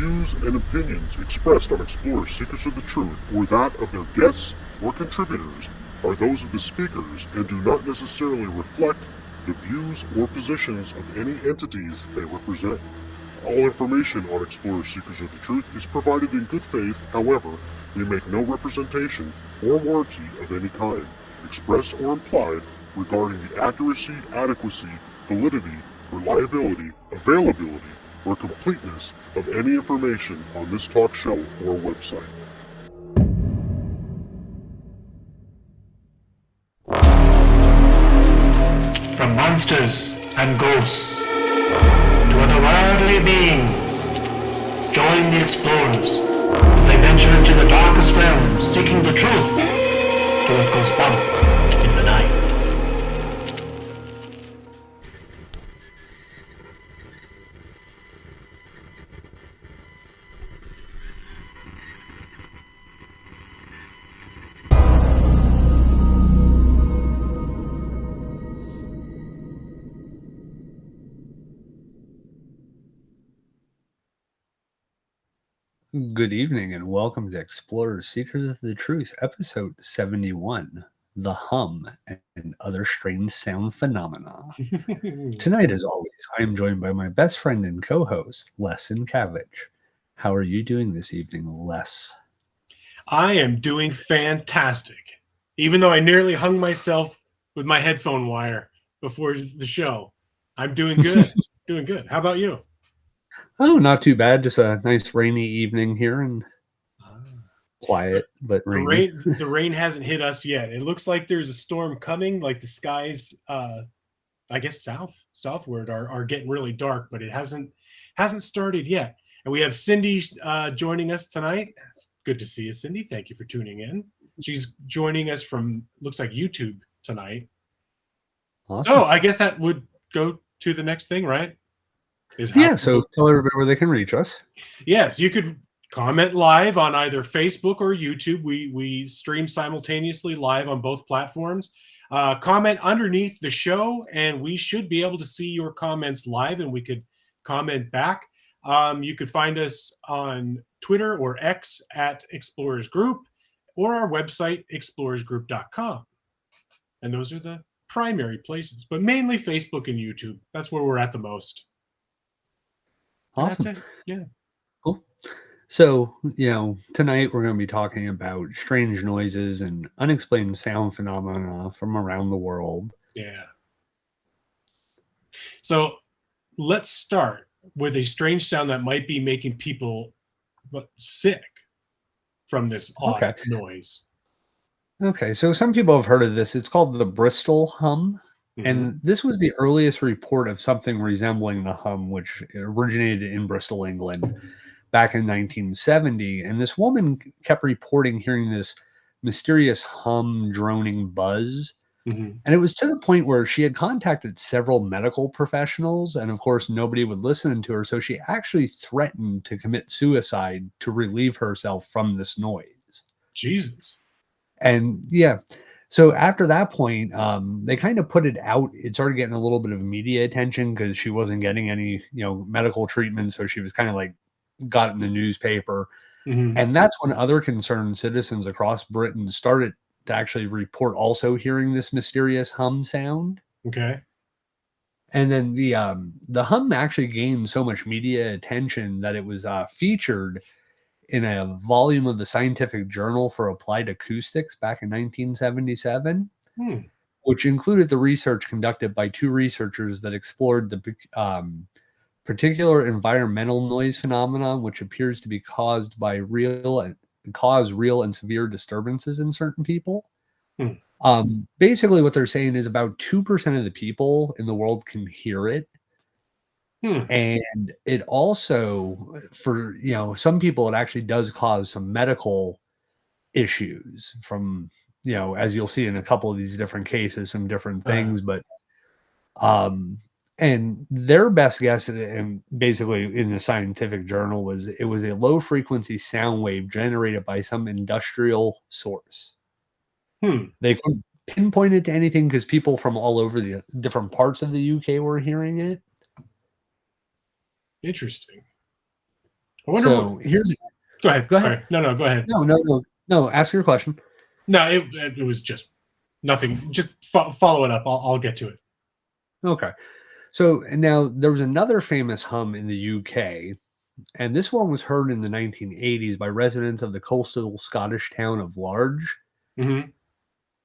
views and opinions expressed on Explorers Seekers of the Truth or that of their guests or contributors are those of the speakers and do not necessarily reflect the views or positions of any entities they represent. All information on Explorers Seekers of the Truth is provided in good faith. However, we make no representation or warranty of any kind, express or implied, regarding the accuracy, adequacy, validity, reliability, availability, or completeness of any information on this talk show or website. From monsters and ghosts to otherworldly beings, join the explorers as they venture into the darkest realms, seeking the truth till it goes bump in the night. Good evening and welcome to Explorers Seekers of the Truth, episode 71, The Hum and Other Strange Sound Phenomena. Tonight, as always, I am joined by my best friend and co-host, Les Incavich. How are you doing this evening, Les? I am doing fantastic, even though I nearly hung myself with my headphone wire before the show. I'm doing good. Doing good. How about you? Oh, not too bad. Just a nice rainy evening here and quiet, but rainy. The rain hasn't hit us yet. It looks like there's a storm coming. Like the skies, I guess southward are getting really dark, but it hasn't started yet. And we have Cindy joining us tonight. It's good to see you, Cindy. Thank you for tuning in. She's joining us from, looks like, YouTube tonight. Awesome. So I guess that would go to the next thing, right? So tell everybody where they can reach us. Yes, you could comment live on either Facebook or YouTube. We stream simultaneously live on both platforms. Comment underneath the show, and we should be able to see your comments live, and we could comment back. You could find us on Twitter or X at Explorers Group, or our website, explorersgroup.com. And those are the primary places, but mainly Facebook and YouTube. That's where we're at the most. Awesome. That's it. Yeah. Cool. So, tonight we're going to be talking about strange noises and unexplained sound phenomena from around the world. Yeah. So let's start with a strange sound that might be making people sick from this odd noise. Okay, so some people have heard of this. It's called the Bristol hum. And this was the earliest report of something resembling the hum, which originated in Bristol, England, back in 1970. And this woman kept reporting hearing this mysterious hum, droning buzz. And it was to the point where she had contacted several medical professionals, and of course, nobody would listen to her. So she actually threatened to commit suicide to relieve herself from this noise. Jesus. And yeah. So after that point, they kind of put it out. It started getting a little bit of media attention because she wasn't getting any, medical treatment. So she was kind of like got in the newspaper. And that's when other concerned citizens across Britain started to actually report also hearing this mysterious hum sound. Okay. And then the hum actually gained so much media attention that it was featured in a volume of the Scientific Journal for Applied Acoustics back in 1977, which included the research conducted by two researchers that explored the particular environmental noise phenomenon, which appears to be caused by real and severe disturbances in certain people. Basically, what they're saying is about 2% of the people in the world can hear it. And it also, for some people, it actually does cause some medical issues from, as you'll see in a couple of these different cases, some different things. But and their best guess, and basically in the Scientific Journal, was it was a low frequency sound wave generated by some industrial source. They couldn't pinpoint it to anything because people from all over the different parts of the UK were hearing it. Interesting. I wonder what. So here's Go ahead. go ahead. Sorry. No, go ahead. No. Ask your question. No, it was just nothing. Just follow it up. I'll get to it. Okay. So now there was another famous hum in the UK, and this one was heard in the 1980s by residents of the coastal Scottish town of Large. Mm-hmm.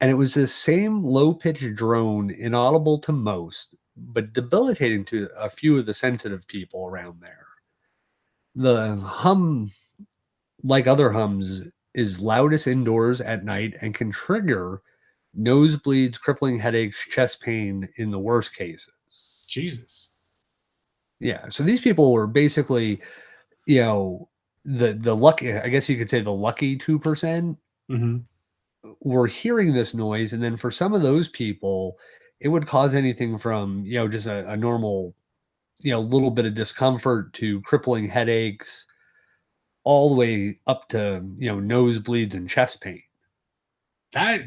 And it was this same low pitched drone, inaudible to most, but debilitating to a few of the sensitive people around there. The hum, like other hums, is loudest indoors at night and can trigger nosebleeds, crippling headaches, chest pain in the worst cases. Jesus. Yeah. So these people were basically, the lucky, I guess you could say the lucky 2%, Mm-hmm. were hearing this noise. And then for some of those people, it would cause anything from, just a normal, little bit of discomfort to crippling headaches, all the way up to, nosebleeds and chest pain. That's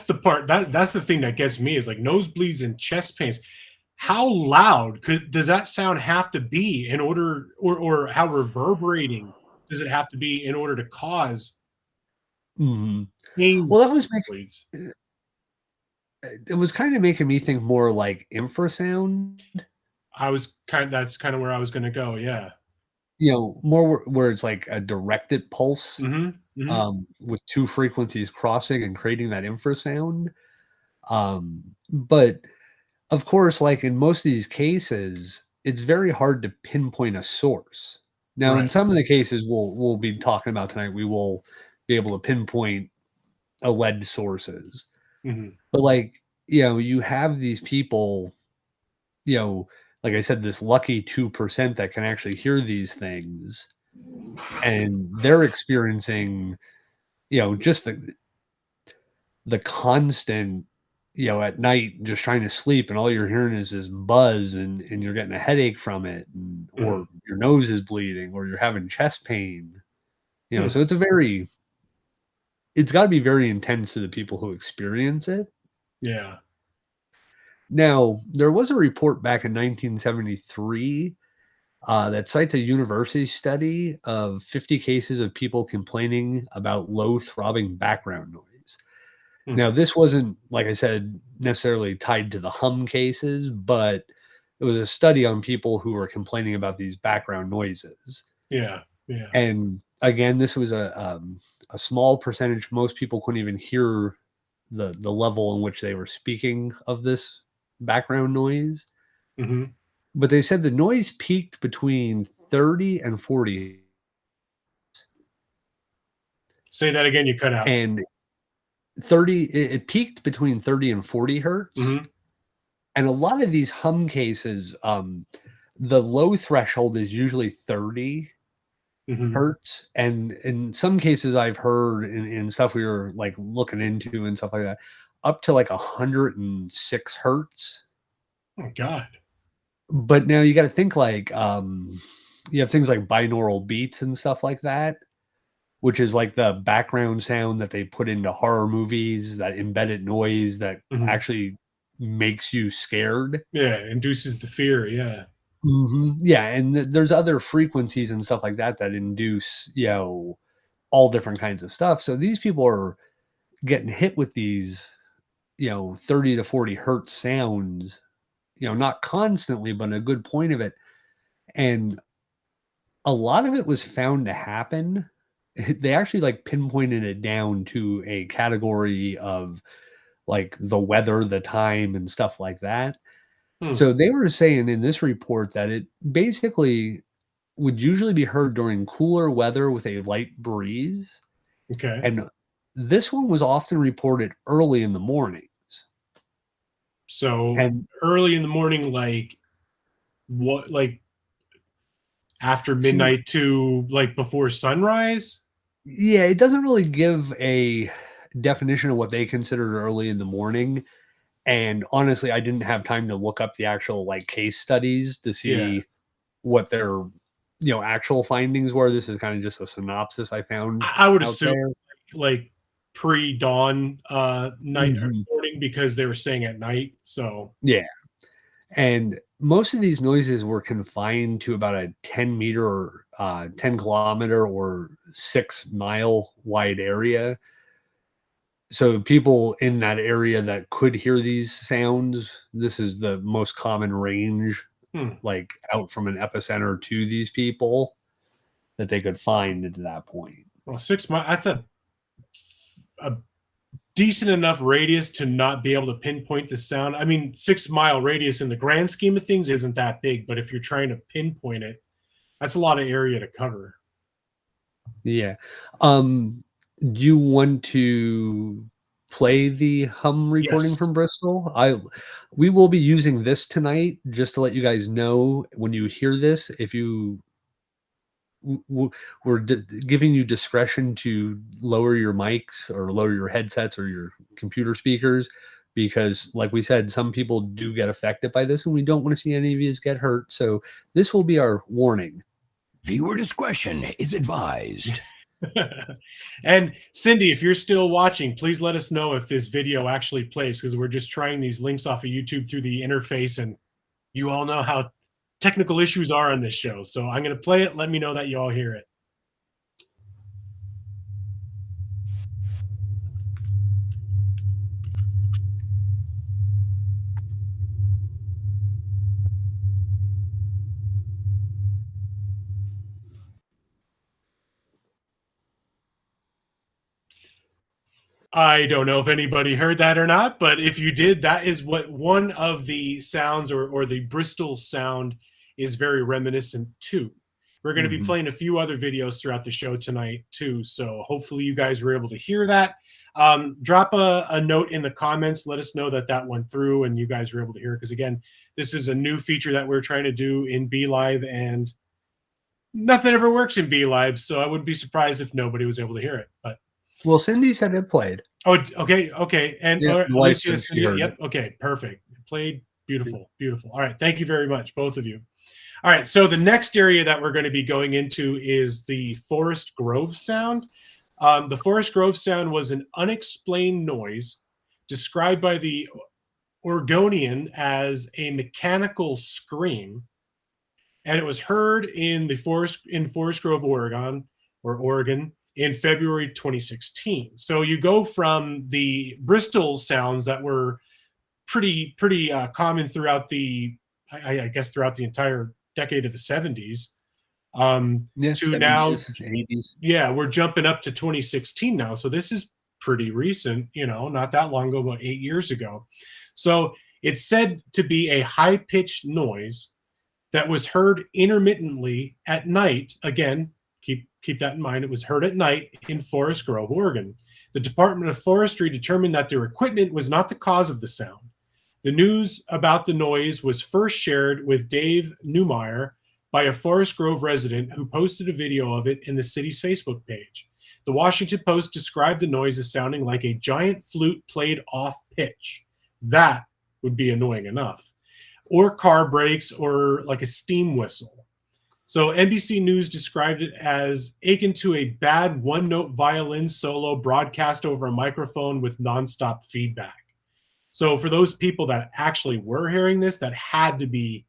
the part that's the thing that gets me is like nosebleeds and chest pains. How loud does that sound have to be in order, or how reverberating does it have to be in order to cause Mm-hmm. pain? Well, that was Bleeds? it was kind of making me think more like infrasound. That's kind of where I was going to go. Yeah. More where it's like a directed pulse, Mm-hmm. Mm-hmm. with two frequencies crossing and creating that infrasound. But of course, like in most of these cases, it's very hard to pinpoint a source. Now, in Right. some of the cases we'll be talking about tonight, we will be able to pinpoint alleged sources. Mm-hmm. But like, you have these people, like I said, this lucky 2% that can actually hear these things, and they're experiencing, just the constant, at night just trying to sleep, and all you're hearing is this buzz, and you're getting a headache from it, or your nose is bleeding, or you're having chest pain. So it's got to be very intense to the people who experience it. Yeah. Now, there was a report back in 1973 that cites a university study of 50 cases of people complaining about low throbbing background noise. Now, this wasn't, like I said, necessarily tied to the hum cases, but it was a study on people who were complaining about these background noises. Yeah. Yeah. And again, this was a small percentage. Most people couldn't even hear the level in which they were speaking of this background noise. Mm-hmm. But they said the noise peaked between 30 and 40. Say that again. You cut out. And 30, it peaked between 30 and 40 hertz. Mm-hmm. And a lot of these hum cases, the low threshold is usually 30 hertz. And in some cases I've heard in stuff we were like looking into and stuff like that, up to like 106 hertz. Oh God. But now you got to think like, you have things like binaural beats and stuff like that, which is like the background sound that they put into horror movies, that embedded noise that actually makes you scared. Yeah, induces the fear. Yeah. Mm-hmm. Yeah, and there's other frequencies and stuff like that that induce, all different kinds of stuff. So these people are getting hit with these, 30 to 40 hertz sounds, not constantly, but a good point of it. And a lot of it was found to happen. They actually like pinpointed it down to a category of like the weather, the time, and stuff like that. So they were saying in this report that it basically would usually be heard during cooler weather with a light breeze. Okay. And this one was often reported early in the mornings. So And early in the morning, like what, like after midnight to like before sunrise? Yeah, it doesn't really give a definition of what they considered early in the morning. And honestly, I didn't have time to look up the actual like case studies to see what their actual findings were. This is kind of just a synopsis I found. I would assume like pre-dawn night or morning, because they were saying at night. So yeah. And most of these noises were confined to about a 10 meter or 10 kilometer or 6 mile wide area. So people in that area that could hear these sounds, this is the most common range, Hmm. like out from an epicenter to these people that they could find at that point. Well, 6 miles, that's a decent enough radius to not be able to pinpoint the sound. I mean, 6 mile radius in the grand scheme of things isn't that big, but if you're trying to pinpoint it, that's a lot of area to cover. Yeah. Do you want to play the hum recording Yes. from Bristol? We will be using this tonight just to let you guys know when you hear this, if you we're giving you discretion to lower your mics or lower your headsets or your computer speakers, because like we said, some people do get affected by this and we don't want to see any of you get hurt. So this will be our warning. Viewer discretion is advised. And Cindy, if you're still watching, please let us know if this video actually plays, because we're just trying these links off of YouTube through the interface, and you all know how technical issues are on this show. So I'm going to play it. Let me know that you all hear it. I don't know if anybody heard that or not, but if you did, that is what one of the sounds or the Bristol sound is very reminiscent to. We're going to be playing a few other videos throughout the show tonight too, so hopefully you guys were able to hear that. Drop a note in the comments. Let us know that that went through and you guys were able to hear it, because again, this is a new feature that we're trying to do in BeLive, and nothing ever works in BeLive, so I wouldn't be surprised if nobody was able to hear it. But Well, Cindy said it played. oh, okay. And Yeah, Alicia, she heard yep, okay, perfect. Played, beautiful. All right, thank you very much, both of you. All right, so the next area that we're going to be going into is the Forest Grove sound. The Forest Grove sound was an unexplained noise described by the Oregonian as a mechanical scream, and it was heard in Forest Grove, Oregon, in February 2016. So you go from the Bristol sounds that were pretty common throughout I guess throughout the entire decade of the 70s, to 70s, now 80s. Yeah, we're jumping up to 2016 now. So this is pretty recent, not that long ago, about 8 years ago. So it's said to be a high-pitched noise that was heard intermittently at night. Again, keep that in mind. It was heard at night in Forest Grove, Oregon. The Department of Forestry determined that their equipment was not the cause of the sound. The news about the noise was first shared with Dave Newmeyer by a Forest Grove resident who posted a video of it in the city's Facebook page. The Washington Post described the noise as sounding like a giant flute played off pitch. That would be annoying enough. Or car brakes, or like a steam whistle. So NBC News described it as akin to a bad one-note violin solo broadcast over a microphone with nonstop feedback. So for those people that actually were hearing this, that had to be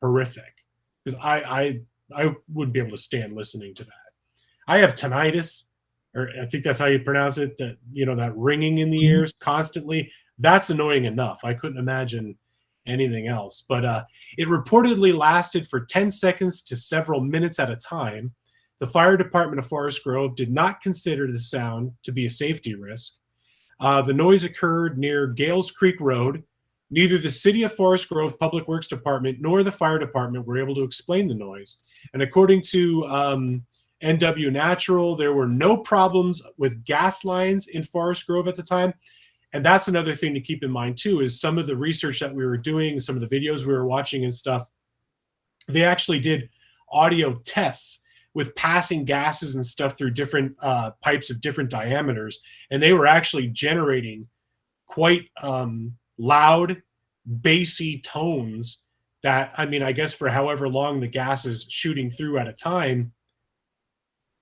horrific, because I wouldn't be able to stand listening to that. I have tinnitus, or I think that's how you pronounce it, that ringing in the ears constantly. That's annoying enough. I couldn't imagine anything else. But it reportedly lasted for 10 seconds to several minutes at a time. The fire department of Forest Grove did not consider the sound to be a safety risk. The noise occurred near Gales Creek Road. Neither the City of Forest Grove Public Works Department nor the fire department were able to explain the noise. And according to NW Natural, there were no problems with gas lines in Forest Grove at the time. And that's another thing to keep in mind too, is some of the research that we were doing, some of the videos we were watching and stuff, they actually did audio tests with passing gases and stuff through different pipes of different diameters. And they were actually generating quite loud, bassy tones that, I guess for however long the gas is shooting through at a time,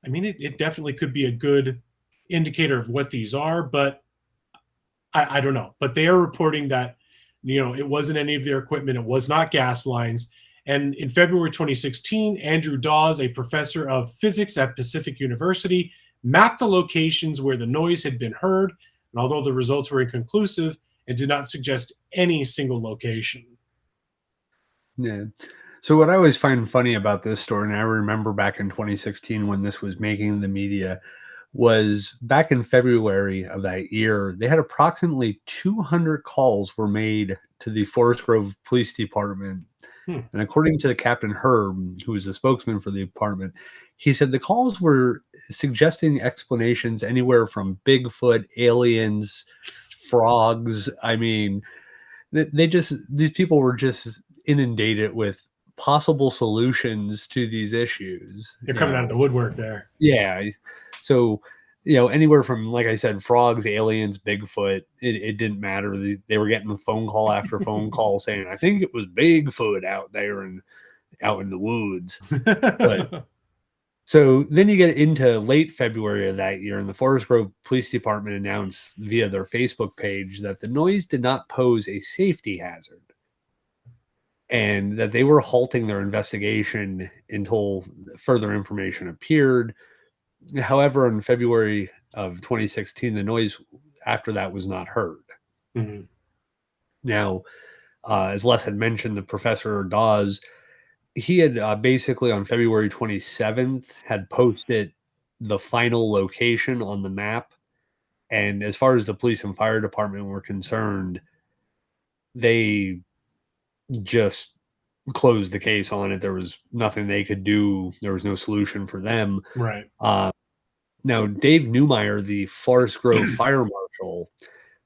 it definitely could be a good indicator of what these are, but I don't know. But they are reporting that It wasn't any of their equipment. It was not gas lines. And in February 2016, Andrew Dawes, a professor of physics at Pacific University, mapped the locations where the noise had been heard. And although the results were inconclusive, it did not suggest any single location. Yeah. So what I always find funny about this story, and I remember back in 2016 when this was making the media, was back in February of that year, they had approximately 200 calls were made to the Forest Grove Police Department. And according to Captain Herb, who was the spokesman for the department, he said the calls were suggesting explanations anywhere from Bigfoot, aliens, frogs. I mean, these people were just inundated with possible solutions to these issues. They're coming out of the woodwork there. Yeah. So, anywhere from, like I said, frogs, aliens, Bigfoot, it didn't matter. They were getting phone call after phone call saying, I think it was Bigfoot out there and out in the woods. But so then you get into late February of that year, and the Forest Grove Police Department announced via their Facebook page that the noise did not pose a safety hazard and that they were halting their investigation until further information appeared. However, in February of 2016, the noise after that was not heard. Mm-hmm. Now, as Les had mentioned, the Professor Dawes, he had basically on February 27th had posted the final location on the map. And as far as the police and fire department were concerned, they just closed the case on it. There was nothing they could do. There was no solution for them. Right. Now, Dave Newmeyer, the Forest Grove Fire Marshal,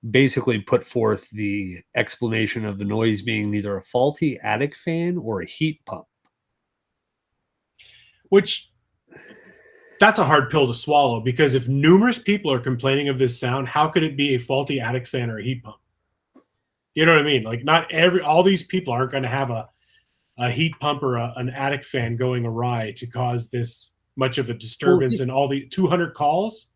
basically put forth the explanation of the noise being neither a faulty attic fan or a heat pump. Which, that's a hard pill to swallow, because if numerous people are complaining of this sound, how could it be a faulty attic fan or a heat pump? You know what I mean? Like, not all these people aren't going to have a heat pump or an attic fan going awry to cause this much of a disturbance and all the 200 calls.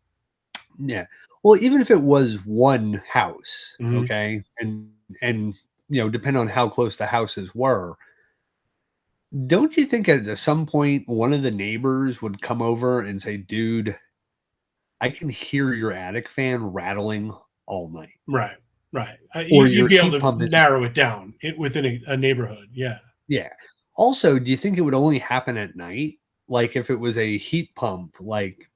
Yeah. Well, even if it was one house, Mhm. okay, and depending on how close the houses were, don't you think at some point one of the neighbors would come over and say, "Dude, I can hear your attic fan rattling all night." Right. Or You'd your be able heat pump to is narrow it down within a neighborhood. Yeah. Yeah. Also, do you think it would only happen at night? Like if it was a heat pump, like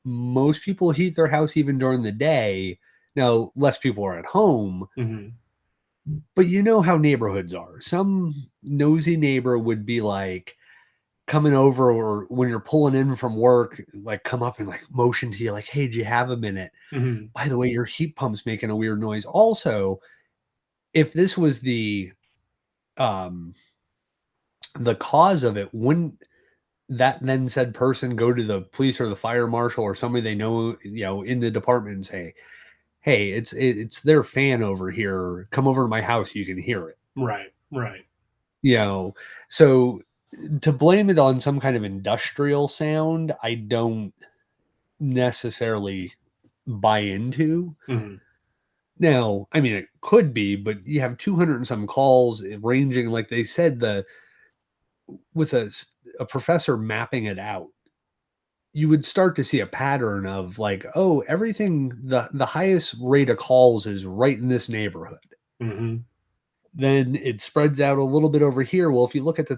most people heat their house even during the day. Now, less people are at home, Mm-hmm. but you know how neighborhoods are. Some nosy neighbor would be like coming over, or when you're pulling in from work, like come up and like motion to you, like, "Hey, do you have a minute? Mm-hmm. By the way, your heat pump's making a weird noise." Also, if this was the cause of it, wouldn't that then said person go to the police or the fire marshal or somebody they know, in the department and say, "Hey, it's their fan over here. Come over to my house. You can hear it." Right. So to blame it on some kind of industrial sound, I don't necessarily buy into. Mm-hmm. Now, I mean, it could be, but you have 200 and some calls ranging, like they said, with a professor mapping it out, you would start to see a pattern of like, oh, everything, the highest rate of calls is right in this neighborhood. Mm-hmm. Then it spreads out a little bit over here. Well, if you look at the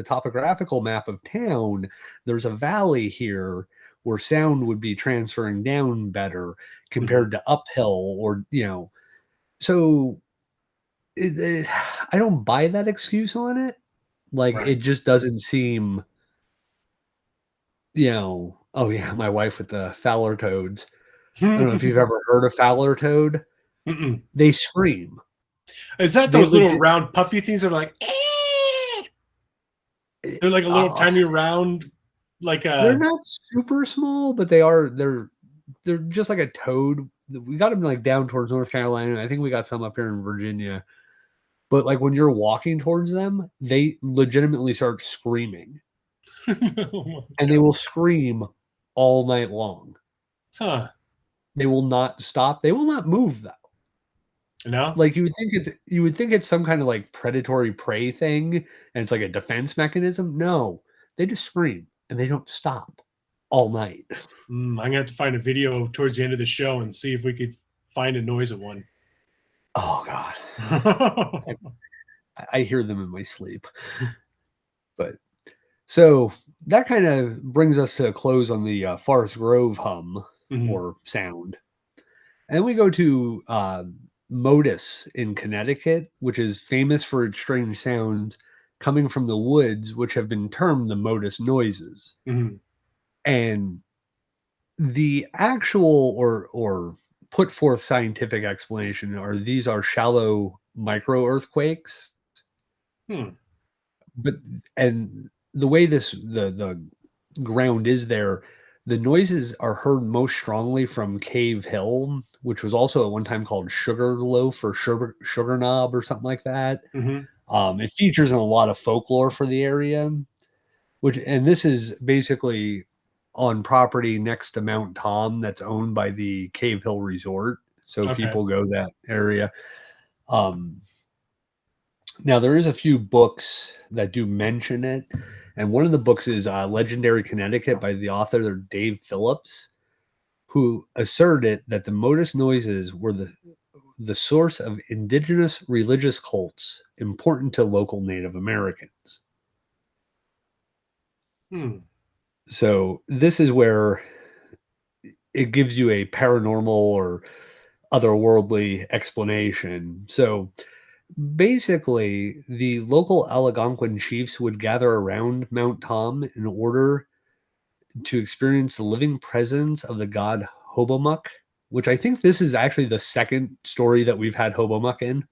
topographical map of town, there's a valley here where sound would be transferring down better compared to uphill, or so I don't buy that excuse on it. Like, Right. it just doesn't seem, oh yeah, my wife with the Fowler toads. I don't know if you've ever heard of Fowler toad. Mm-mm. They scream. Is that They those little legit- round puffy things that are like, they're like a little tiny round, like they're not super small, but they're just like a toad. We got them like down towards North Carolina. I think we got some up here in Virginia. But like when you're walking towards them, they legitimately start screaming. And they will scream all night long. Huh. They will not stop. They will not move though. No? Like you would think it's some kind of like predatory prey thing, and it's like a defense mechanism. No, they just scream and they don't stop all night. I'm gonna have to find a video towards the end of the show and see if we could find a noise of one. Oh God, I hear them in my sleep. But so that kind of brings us to a close on the Forest Grove hum Mhm. or sound. And we go to Modus in Connecticut, which is famous for its strange sounds coming from the woods, which have been termed the Modus noises. Mhm. And the actual or put forth scientific explanation are these are shallow micro earthquakes. Hmm. But and the way the ground is there, the noises are heard most strongly from Cave Hill, which was also at one time called Sugarloaf or Sugar Knob or something like that. Mhm. It features in a lot of folklore for the area, and this is basically on property next to Mount Tom that's owned by the Cave Hill Resort. So Okay. people go that area. Um, Now there is a few books that do mention it, and one of the books is Legendary Connecticut by the author Dave Phillips, who asserted that the modus noises were the source of indigenous religious cults important to local Native Americans. Hmm. So this is where it gives you a paranormal or otherworldly explanation. So basically, the local Algonquin chiefs would gather around Mount Tom in order to experience the living presence of the god Hobomuk, which I think this is actually the second story that we've had Hobomuk in.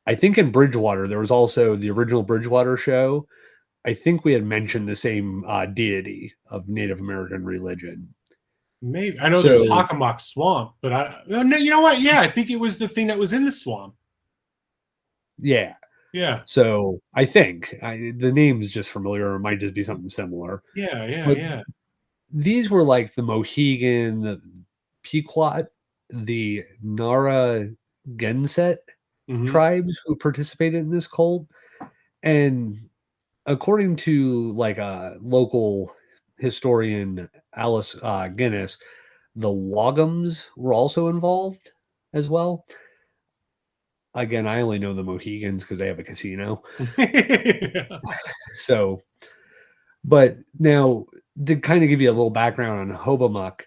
I think in Bridgewater, there was also the original Bridgewater show. I think we had mentioned the same deity of Native American religion. Maybe I know there's So, Hockomock Swamp, but no, you know what? Yeah, I think it was the thing that was in the swamp. yeah. Yeah. So I think the name is just familiar. It might just be something similar. Yeah. Yeah. But Yeah. these were like the Mohegan, the Pequot, the Narragansett Mhm. tribes who participated in this cult. And according to like a local historian, Alice Guinness, the Wogums were also involved as well. Again, I only know the Mohegans because they have a casino. Yeah. So, but now to kind of give you a little background on Hobomuk,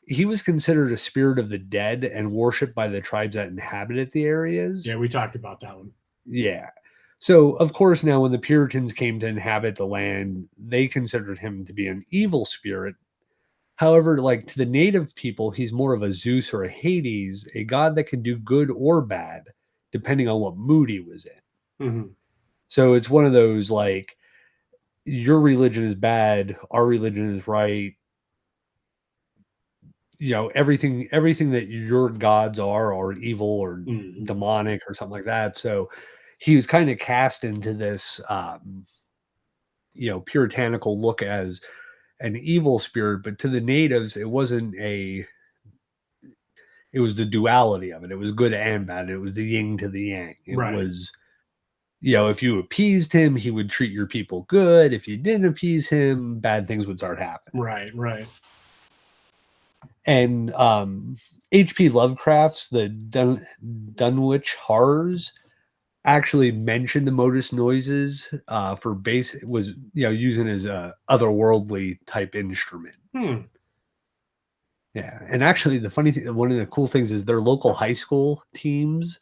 he was considered a spirit of the dead and worshipped by the tribes that inhabited the areas. Yeah, we talked about that one. Yeah. So, of course, now when the Puritans came to inhabit the land, they considered him to be an evil spirit. However, like to the native people, he's more of a Zeus or a Hades, a god that can do good or bad, depending on what mood he was in. Mhm. So it's one of those like, your religion is bad, our religion is right. You know, everything that your gods are evil or Mhm. demonic or something like that. So he was kind of cast into this puritanical look as an evil spirit, but to the natives it was the duality of it. It was good and bad. It was the yin to the yang. It Right. was, if you appeased him, he would treat your people good. If you didn't appease him, bad things would start happening. Right. Right. And H.P. Lovecraft's the Dunwich Horrors actually mentioned the modus noises for bass was using as a otherworldly type instrument. Hmm. Yeah, and actually the funny thing, one of the cool things is their local high school teams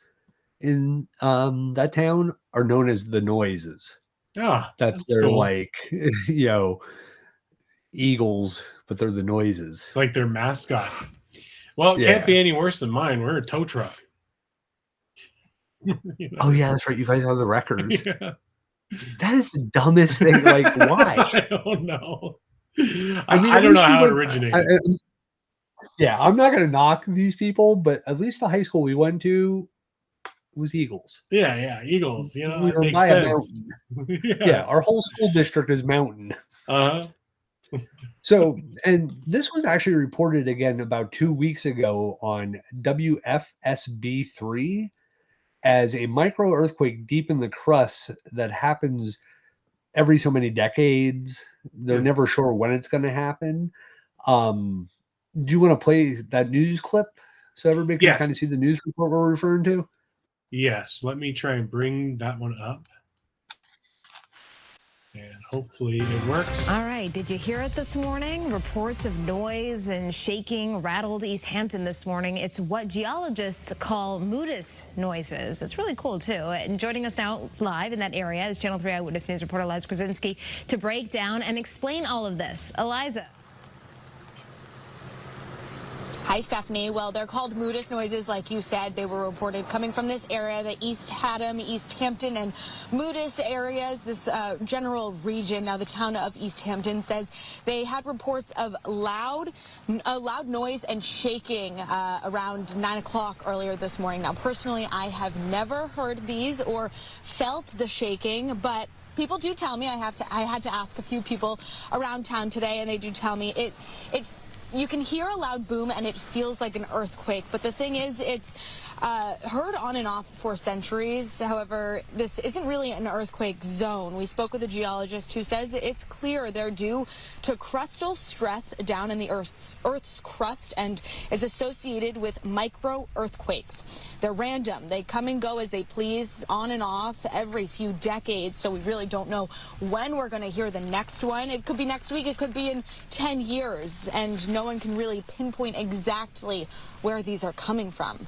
in that town are known as the Noises. Ah, That's that's their cool. like Eagles, but they're the Noises. It's like their mascot. Well, it can't Yeah. be any worse than mine. We're a tow truck. You know? Oh yeah, that's right. You guys have the records. Yeah. That is the dumbest thing. Like, why? I don't know. I mean, I at don't know least we how it went. originated. Yeah, I'm not going to knock these people, but at least the high school we went to was Eagles. Yeah, yeah, Eagles. You know, We that were makes by a sense. mountain. Yeah. Yeah, our whole school district is mountain. Uh-huh. So, and this was actually reported again about 2 weeks ago on WFSB3 as a micro earthquake deep in the crust that happens every so many decades. They're never sure when it's going to happen. Do you want to play that news clip so everybody can kind of see the news report we're referring to? Yes. Let me try and bring that one up. And hopefully it works. All right. Did you hear it this morning? Reports of noise and shaking rattled East Hampton this morning. It's what geologists call Moodus noises. It's really cool, too. And joining us now live in that area is Channel 3 Eyewitness News reporter Eliza Krasinski to break down and explain all of this. Eliza. Hi, Stephanie. Well, they're called Moodus noises, like you said. They were reported coming from this area, the East Haddam, East Hampton, and Moodus areas, this general region. Now, the town of East Hampton says they had reports of loud noise and shaking around 9 o'clock earlier this morning. Now, personally, I have never heard these or felt the shaking, but people do tell me. I had to ask a few people around town today, and they do tell me you can hear a loud boom and it feels like an earthquake, but the thing is, it's heard on and off for centuries. However, this isn't really an earthquake zone. We spoke with a geologist who says it's clear they're due to crustal stress down in the Earth's crust, and is associated with micro earthquakes. They're random. They come and go as they please, on and off every few decades, so we really don't know when we're going to hear the next one. It could be next week, it could be in 10 years, and no one can really pinpoint exactly where these are coming from.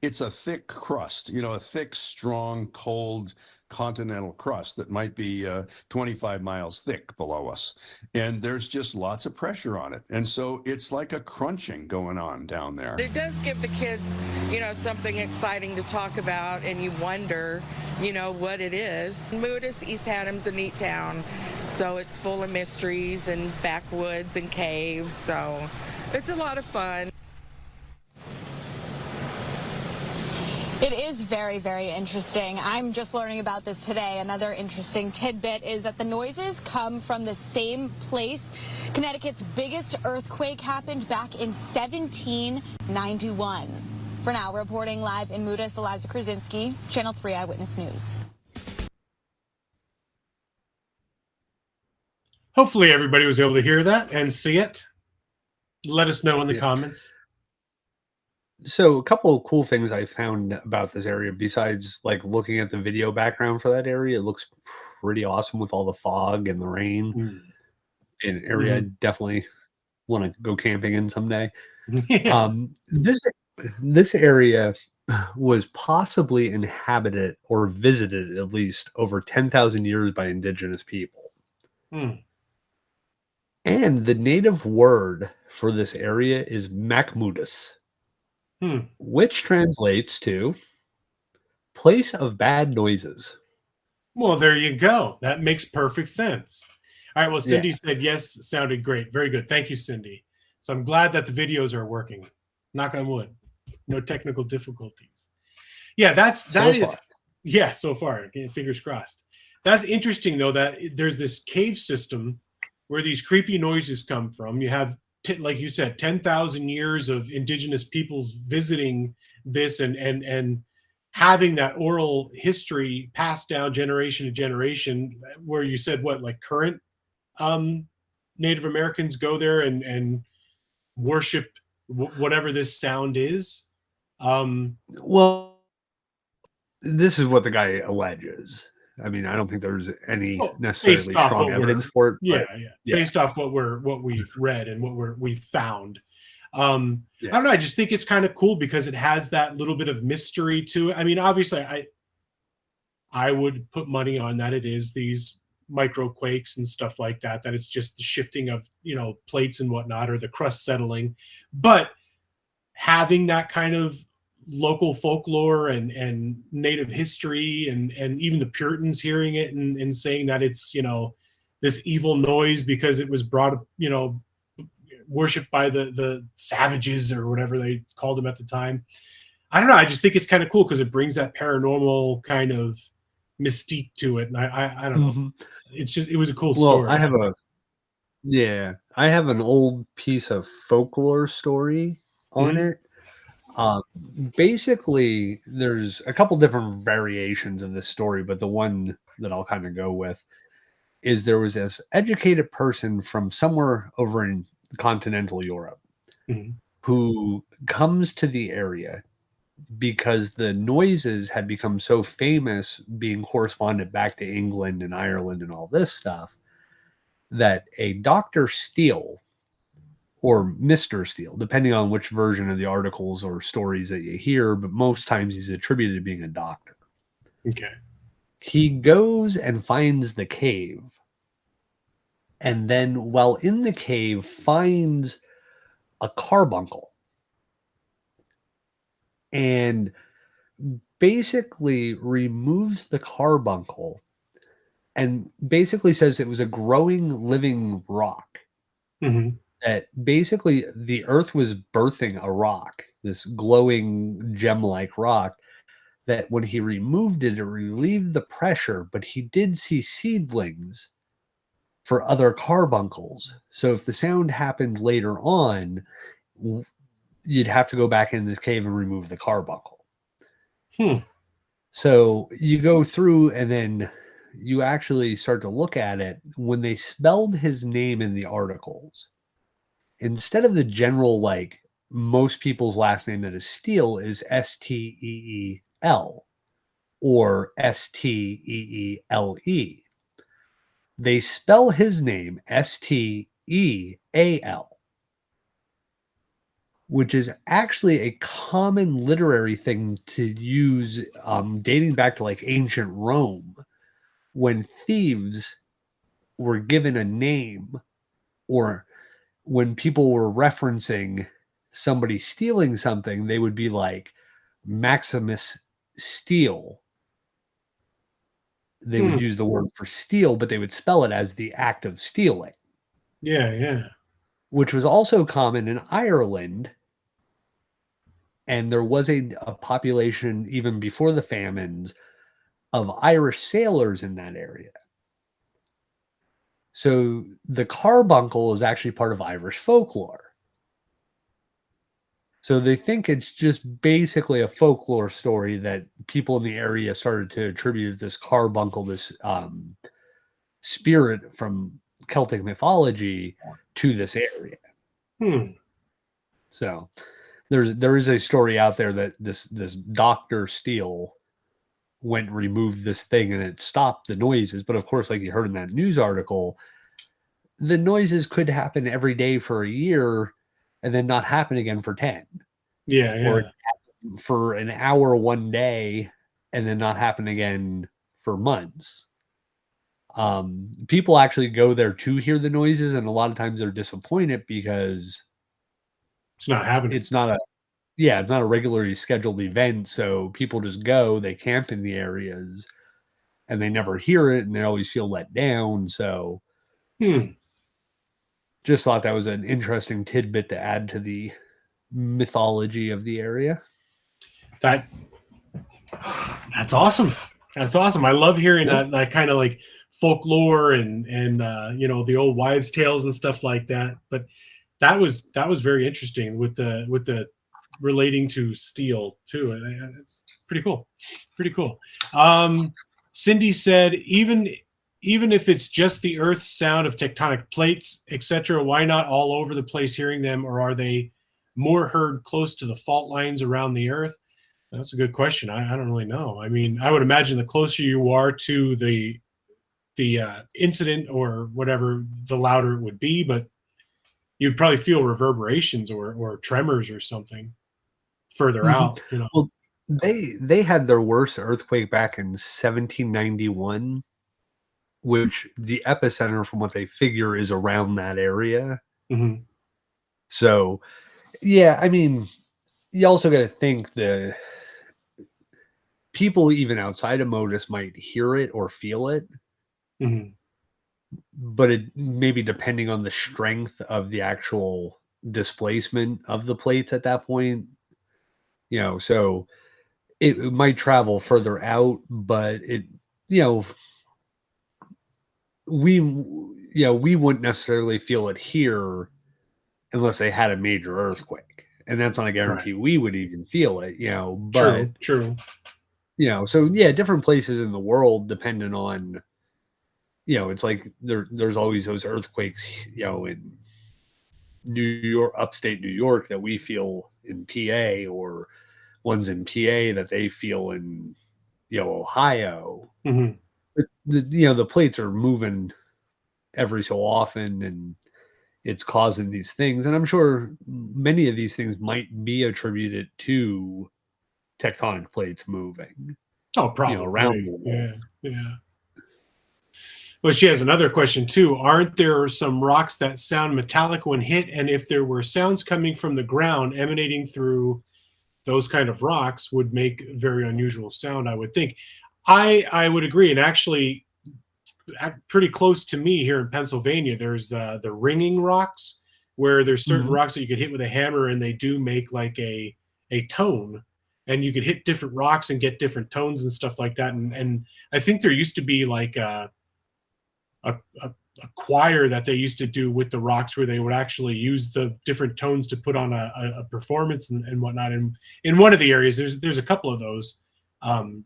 It's a thick crust, a thick, strong, cold continental crust that might be 25 miles thick below us. And there's just lots of pressure on it. And so it's like a crunching going on down there. It does give the kids, something exciting to talk about, and you wonder, what it is. Moodus, East Haddam's a neat town, so it's full of mysteries and backwoods and caves, so it's a lot of fun. It is very, very interesting. I'm just learning about this today. Another interesting tidbit is that the noises come from the same place. Connecticut's biggest earthquake happened back in 1791. For now, reporting live in Moodus, Eliza Krasinski, Channel 3 Eyewitness News. Hopefully everybody was able to hear that and see it. Let us know in the comments. So a couple of cool things I found about this area, besides like looking at the video background for that area, it looks pretty awesome with all the fog and the rain. An area I definitely want to go camping in someday. This area was possibly inhabited or visited at least over 10,000 years by indigenous people. And the native word for this area is Macmudus. Which translates to place of bad noises. Well, there you go. That makes perfect sense. All right. Well, Cindy said yes, sounded great. Very good. Thank you, Cindy. So I'm glad that the videos are working. Knock on wood. No technical difficulties. Yeah, so far. Fingers crossed. That's interesting, though, that there's this cave system where these creepy noises come from. You have, like you said, 10,000 years of indigenous peoples visiting this and having that oral history passed down generation to generation, where you said like current Native Americans go there and worship whatever this sound is. Well, this is what the guy alleges. I mean, I don't think there's any necessarily strong evidence for it. Based off what we've read and what we've found. I don't know. I just think it's kind of cool because it has that little bit of mystery to it. I mean, obviously, I would put money on that it is these micro quakes and stuff like that. That it's just the shifting of plates and whatnot, or the crust settling. But having that kind of local folklore and native history and even the Puritans hearing it and saying that it's this evil noise because it was brought worshipped by the savages or whatever they called them at the time. I don't know, I just think it's kind of cool because it brings that paranormal kind of mystique to it, and I don't know, it's just, it was a cool story. Yeah, I have an old piece of folklore story on Mhm. it. Um, Basically, there's a couple different variations of this story, but the one that I'll kind of go with is there was this educated person from somewhere over in continental Europe Mhm. who comes to the area because the noises had become so famous being corresponded back to England and Ireland and all this stuff that a Dr. Steele or Mr. Steele, depending on which version of the articles or stories that you hear, but most times he's attributed to being a doctor. Okay. He goes and finds the cave, and then while in the cave finds a carbuncle and basically removes the carbuncle and basically says it was a growing living rock, Mhm. that basically the earth was birthing a rock, this glowing gem-like rock, that when he removed it, it relieved the pressure, but he did see seedlings for other carbuncles. So if the sound happened later on, you'd have to go back in this cave and remove the carbuncle. Hmm. So you go through and then you actually start to look at it. When they spelled his name in the articles, instead of the general, like most people's last name that is Steele is Steeel or Steele, they spell his name Steal, which is actually a common literary thing to use, dating back to like ancient Rome, when thieves were given a name, or when people were referencing somebody stealing something, they would be like Maximus Steal. They would Hmm. use the word for steal, but they would spell it as the act of stealing, Yeah, yeah. which was also common in Ireland. And there was a population even before the famines of Irish sailors in that area. So the carbuncle is actually part of Irish folklore. So they think it's just basically a folklore story that people in the area started to attribute this carbuncle, this spirit from Celtic mythology, to this area. Hmm. So there is a story out there that this Dr. Steele went and removed this thing and it stopped the noises. But of course, like you heard in that news article, the noises could happen every day for a year and then not happen again for 10, Yeah, or yeah. for an hour one day and then not happen again for months. People actually go there to hear the noises, and a lot of times they're disappointed because It's not happening. it's not a yeah, it's not a regularly scheduled event. So people just go, they camp in the areas, and they never hear it, and they always feel let down. So Hmm. just thought that was an interesting tidbit to add to the mythology of the area. That that's awesome. That's awesome. I love hearing Yeah. that kind of like folklore and the old wives' tales and stuff like that. But that was very interesting with the relating to steel too. It's pretty cool. Pretty cool. Cindy said even if it's just the earth's sound of tectonic plates, etc., why not all over the place hearing them, or are they more heard close to the fault lines around the earth? That's a good question. I don't really know. I mean, I would imagine the closer you are to the incident or whatever, the louder it would be. But you'd probably feel reverberations or tremors or something further Mhm. out. You know. Well, they had their worst earthquake back in 1791, which the epicenter, from what they figure, is around that area. Mhm. So, yeah, I mean, you also got to think the people even outside of Modus might hear it or feel it, Mhm. but it maybe depending on the strength of the actual displacement of the plates at that point, so it might travel further out, but it, you know, we we wouldn't necessarily feel it here unless they had a major earthquake. And that's not a guarantee we would even feel it, but True. So different places in the world, depending on, it's like there's always those earthquakes, in New York, upstate New York, that we feel in PA, or ones in PA that they feel in, Ohio. Mm-hmm. But the plates are moving every so often, and it's causing these things. And I'm sure many of these things might be attributed to tectonic plates moving. Oh, probably around the world. Yeah. Well, she has another question too. Aren't there some rocks that sound metallic when hit? And if there were sounds coming from the ground emanating through those kind of rocks, would make very unusual sound, I would think. I would agree. And actually, pretty close to me here in Pennsylvania, there's the ringing rocks, where there's certain rocks that you could hit with a hammer, and they do make like a tone, and you could hit different rocks and get different tones and stuff like that. And I think there used to be like a choir that they used to do with the rocks, where they would actually use the different tones to put on a performance and whatnot. And in one of the areas, there's a couple of those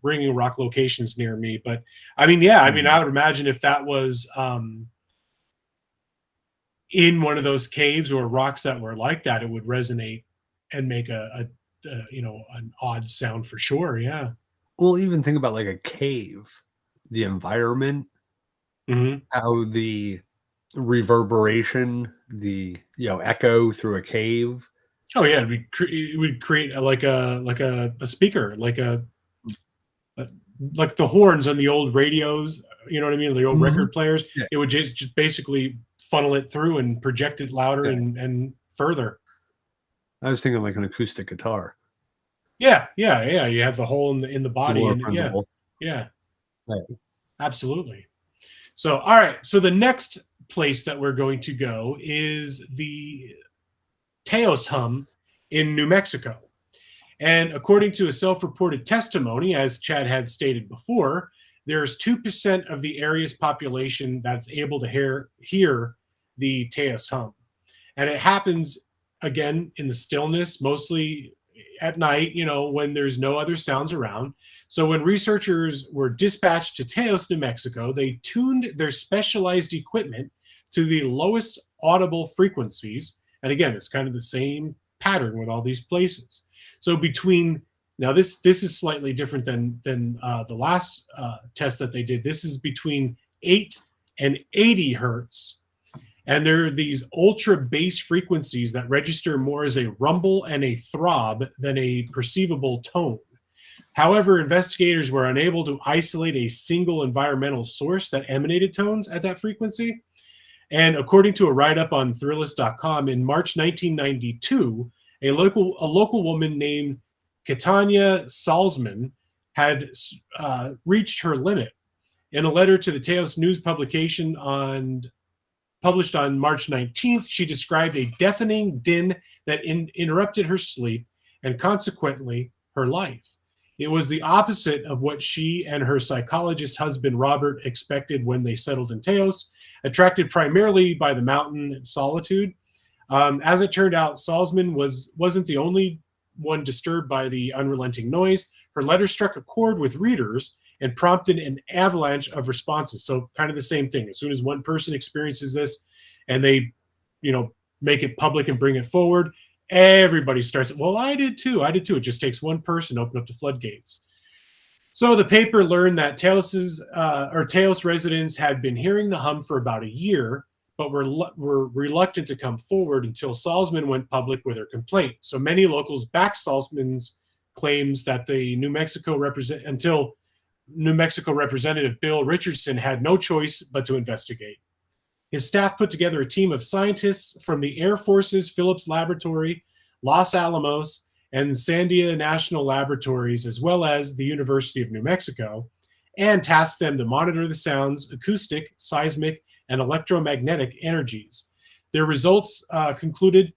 ringing rock locations near me. But I mean, I would imagine if that was in one of those caves or rocks that were like that, it would resonate and make an odd sound for sure. Yeah. Well, even think about like a cave, the environment, how the reverberation, the echo through a cave. Oh yeah, it would create a speaker, like the horns on the old radios. You know what I mean? The old record players. Yeah. It would just basically funnel it through and project it louder and further. I was thinking like an acoustic guitar. Yeah. You have the hole in the body, and yeah, right. Absolutely. So, all right. So the next place that we're going to go is the Taos hum in New Mexico. And according to a self-reported testimony, as Chad had stated before, there's 2% of the area's population that's able to hear the Taos hum. And it happens, again, in the stillness, mostly at night, when there's no other sounds around. So when researchers were dispatched to Taos, New Mexico, they tuned their specialized equipment to the lowest audible frequencies. And again, it's kind of the same pattern with all these places. So now this is slightly different than the last test that they did. This is between 8 and 80 hertz. And there are these ultra bass frequencies that register more as a rumble and a throb than a perceivable tone. However, investigators were unable to isolate a single environmental source that emanated tones at that frequency. And according to a write-up on Thrillist.com, in March 1992, a local woman named Katanya Salzman had reached her limit. In a letter to the Taos News publication published on March 19th, she described a deafening din that interrupted her sleep and consequently her life. It was the opposite of what she and her psychologist husband Robert expected when they settled in Taos, attracted primarily by the mountain and solitude. As it turned out, Salzman wasn't the only one disturbed by the unrelenting noise. Her letter struck a chord with readers and prompted an avalanche of responses. So kind of the same thing. As soon as one person experiences this and they, make it public and bring it forward, everybody starts, well, I did too. It just takes one person to open up the floodgates. So the paper learned that Taos residents had been hearing the hum for about a year, but were reluctant to come forward until Salzman went public with her complaint. So many locals backed Salzman's claims that until New Mexico Representative Bill Richardson had no choice but to investigate. His staff put together a team of scientists from the Air Force's Phillips Laboratory, Los Alamos, and Sandia National Laboratories, as well as the University of New Mexico, and tasked them to monitor the sound's acoustic, seismic, and electromagnetic energies. Their results concluded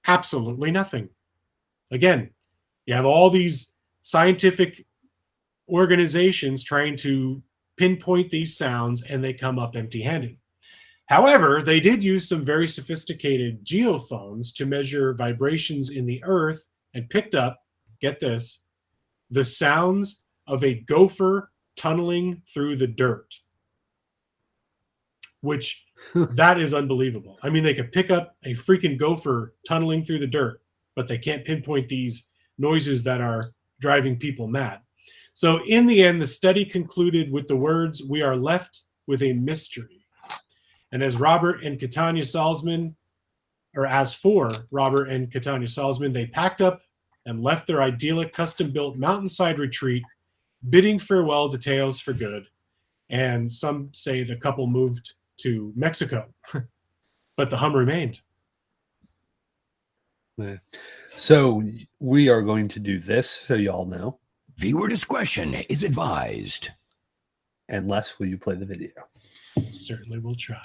absolutely nothing. Again, you have all these scientific organizations trying to pinpoint these sounds, and they come up empty-handed. However, they did use some very sophisticated geophones to measure vibrations in the earth and picked up, get this, the sounds of a gopher tunneling through the dirt, which that is unbelievable. I mean, they could pick up a freaking gopher tunneling through the dirt, but they can't pinpoint these noises that are driving people mad. So in the end, the study concluded with the words, "We are left with a mystery." And as Robert and Katanya Salzman, or as for Robert and Katanya Salzman, they packed up and left their idyllic custom-built mountainside retreat, bidding farewell to Teos for good. And some say the couple moved to Mexico, but the hum remained. So we are going to do this, so y'all know. Viewer discretion is advised. And Les, will you play the video? Certainly will try.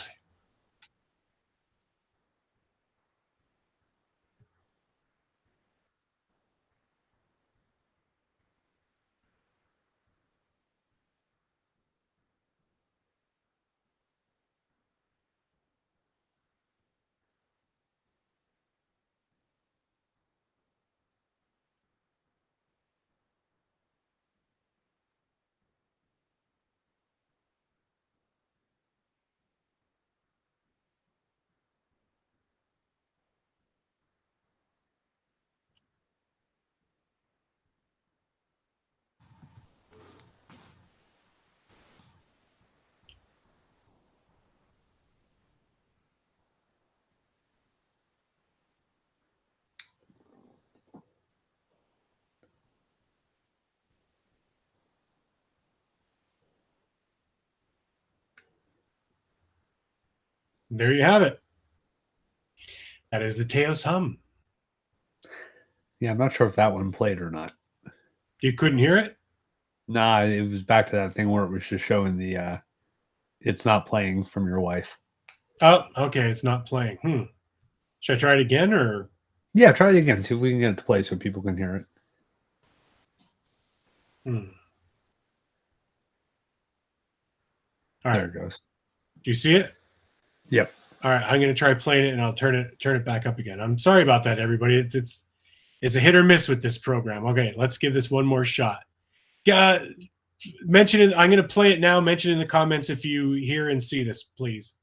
There you have it. That is the Teos hum. Yeah, I'm not sure if that one played or not. You couldn't hear it? Nah, it was back to that thing where it was just showing the it's not playing from your wife. Oh, okay, it's not playing. Should I try it again, or? Yeah, try it again. See if we can get it to play so people can hear it. All right. There it goes. Do you see it? Yep. All right, I'm going to try playing it, and I'll turn it back up again. I'm sorry about that, everybody. It's a hit or miss with this program. Okay, let's give this one more shot. Mention it. I'm going to play it now. Mention in the comments if you hear and see this, please.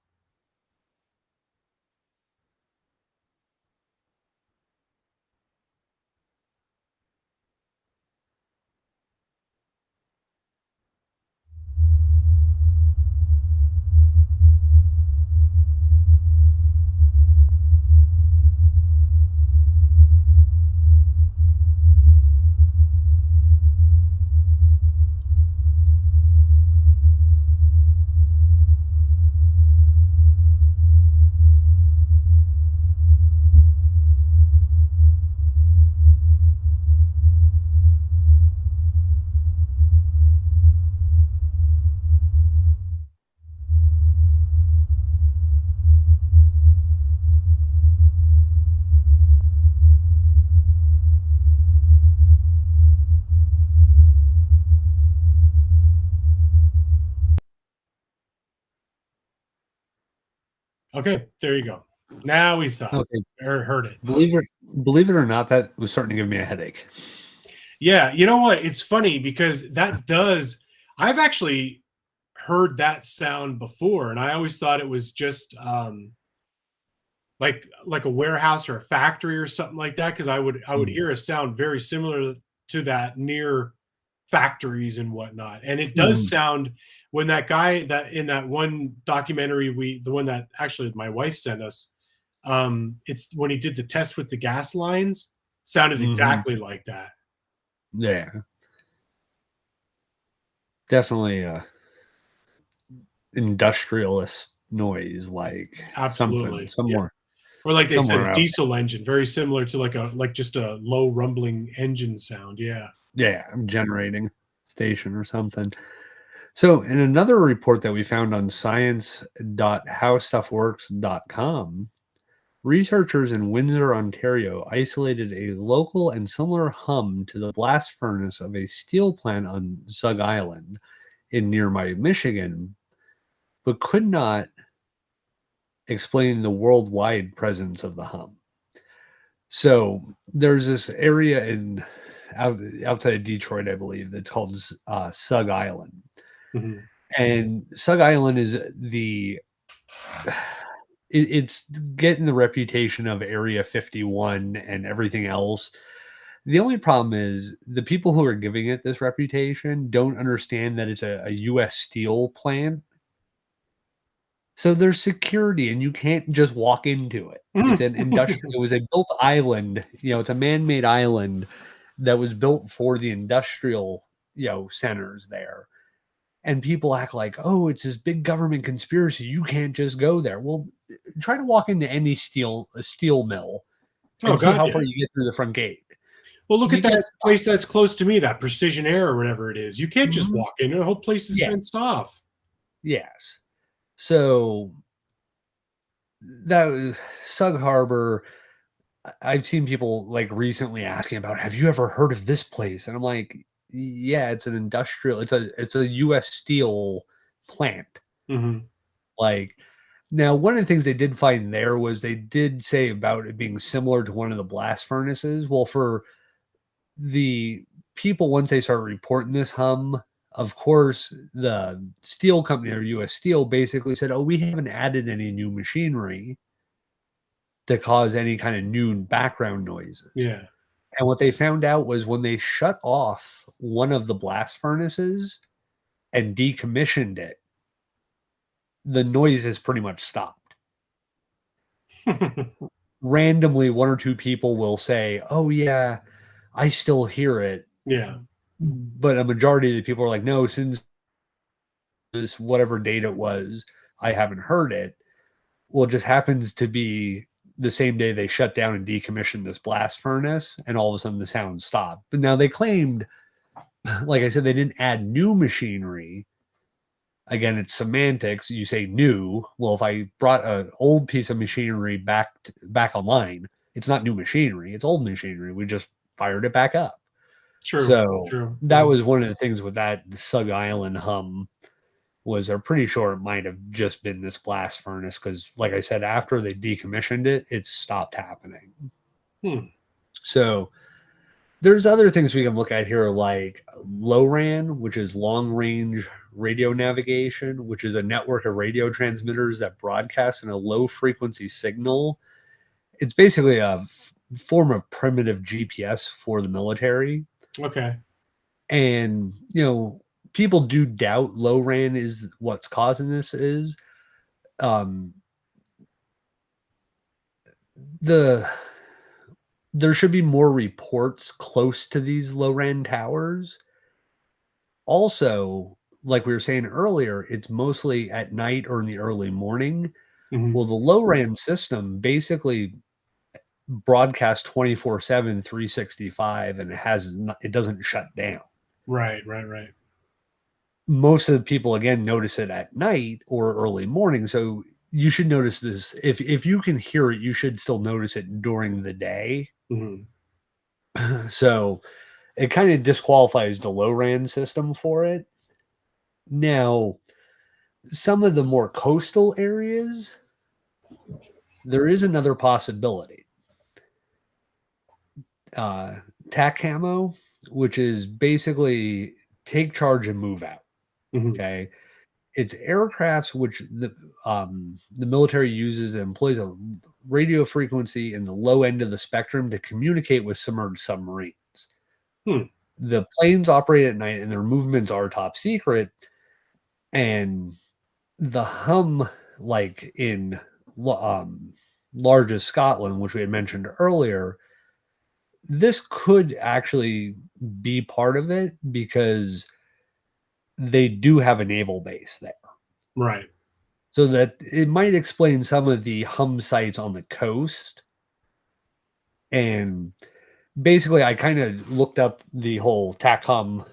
Okay, there you go. Now we saw it or heard it. Believe it or not, that was starting to give me a headache. Yeah, you know what? It's funny because I've actually heard that sound before, and I always thought it was just like a warehouse or a factory or something like that, because I would hear a sound very similar to that near factories and whatnot. And it does sound, when that guy that in that one documentary, the one that actually my wife sent us, it's when he did the test with the gas lines, sounded exactly like that. Yeah. Definitely industrialist noise, like Absolutely. somewhere. Or like they said, a diesel engine, very similar to like just a low rumbling engine sound. Yeah. Yeah, generating station or something. So in another report that we found on science.howstuffworks.com, researchers in Windsor, Ontario isolated a local and similar hum to the blast furnace of a steel plant on Zug Island in nearby Michigan, but could not explaining the worldwide presence of the hum. So there's this area outside of Detroit, I believe, that's called Sug Island. Mhm. And Sug Island is it's getting the reputation of Area 51 and everything else. The only problem is the people who are giving it this reputation don't understand that it's a U.S. steel plant. So there's security, and you can't just walk into it. It's an industrial. It was a built island. It's a man-made island that was built for the industrial, centers there. And people act like, oh, it's this big government conspiracy. You can't just go there. Well, try to walk into any steel mill Oh and see God, how yeah. far you get through the front gate. Well, look You at get that place that's close to me, that Precision Air or whatever it is. You can't just Mhm. walk in. The whole place is Yeah. fenced off. Yes. So that was Sug Harbor. I've seen people like recently asking about, have you ever heard of this place? And I'm like, yeah, it's an industrial, it's a US steel plant. Mhm. Like, now one of the things they did find there was they did say about it being similar to one of the blast furnaces. Well, for the people, once they start reporting this hum, of course, the steel company or US Steel basically said, oh, we haven't added any new machinery to cause any kind of new background noises. Yeah. And what they found out was when they shut off one of the blast furnaces and decommissioned it, the noise has pretty much stopped. Randomly, one or two people will say, oh, yeah, I still hear it. Yeah. But a majority of the people are like, no, since this whatever date it was, I haven't heard it. Well, it just happens to be the same day they shut down and decommissioned this blast furnace, and all of a sudden the sound stopped. But now they claimed, like I said, they didn't add new machinery. Again, it's semantics. You say new. Well, if I brought an old piece of machinery back online, it's not new machinery. It's old machinery. We just fired it back up. True. So True. that was one of the things with that Sug Island hum. Was they're pretty sure it might have just been this blast furnace because, like I said, after they decommissioned it, it stopped happening. So there's other things we can look at here, like LORAN, which is long range radio navigation, which is a network of radio transmitters that broadcast in a low frequency signal. It's basically a form of primitive GPS for the military. Okay. And, people do doubt LORAN is what's causing this is there should be more reports close to these LORAN towers. Also, like we were saying earlier, it's mostly at night or in the early morning. Mhm. Well, the LORAN system basically broadcasts 24/7, 365, and it doesn't shut down. Right. Most of the people, again, notice it at night or early morning. So you should notice this. If you can hear it, you should still notice it during the day. Mhm. So it kind of disqualifies the LORAN system for it. Now, some of the more coastal areas, there is another possibility. TACAMO, which is basically take charge and move out. Mhm. Okay. It's aircrafts which the military uses and employs a radio frequency in the low end of the spectrum to communicate with submerged submarines. The planes operate at night and their movements are top secret. And the hum, like in largest Scotland, which we had mentioned earlier, this could actually be part of it because they do have a naval base there. Right. So that it might explain some of the hum sites on the coast. And basically, I kind of looked up the whole TACAMO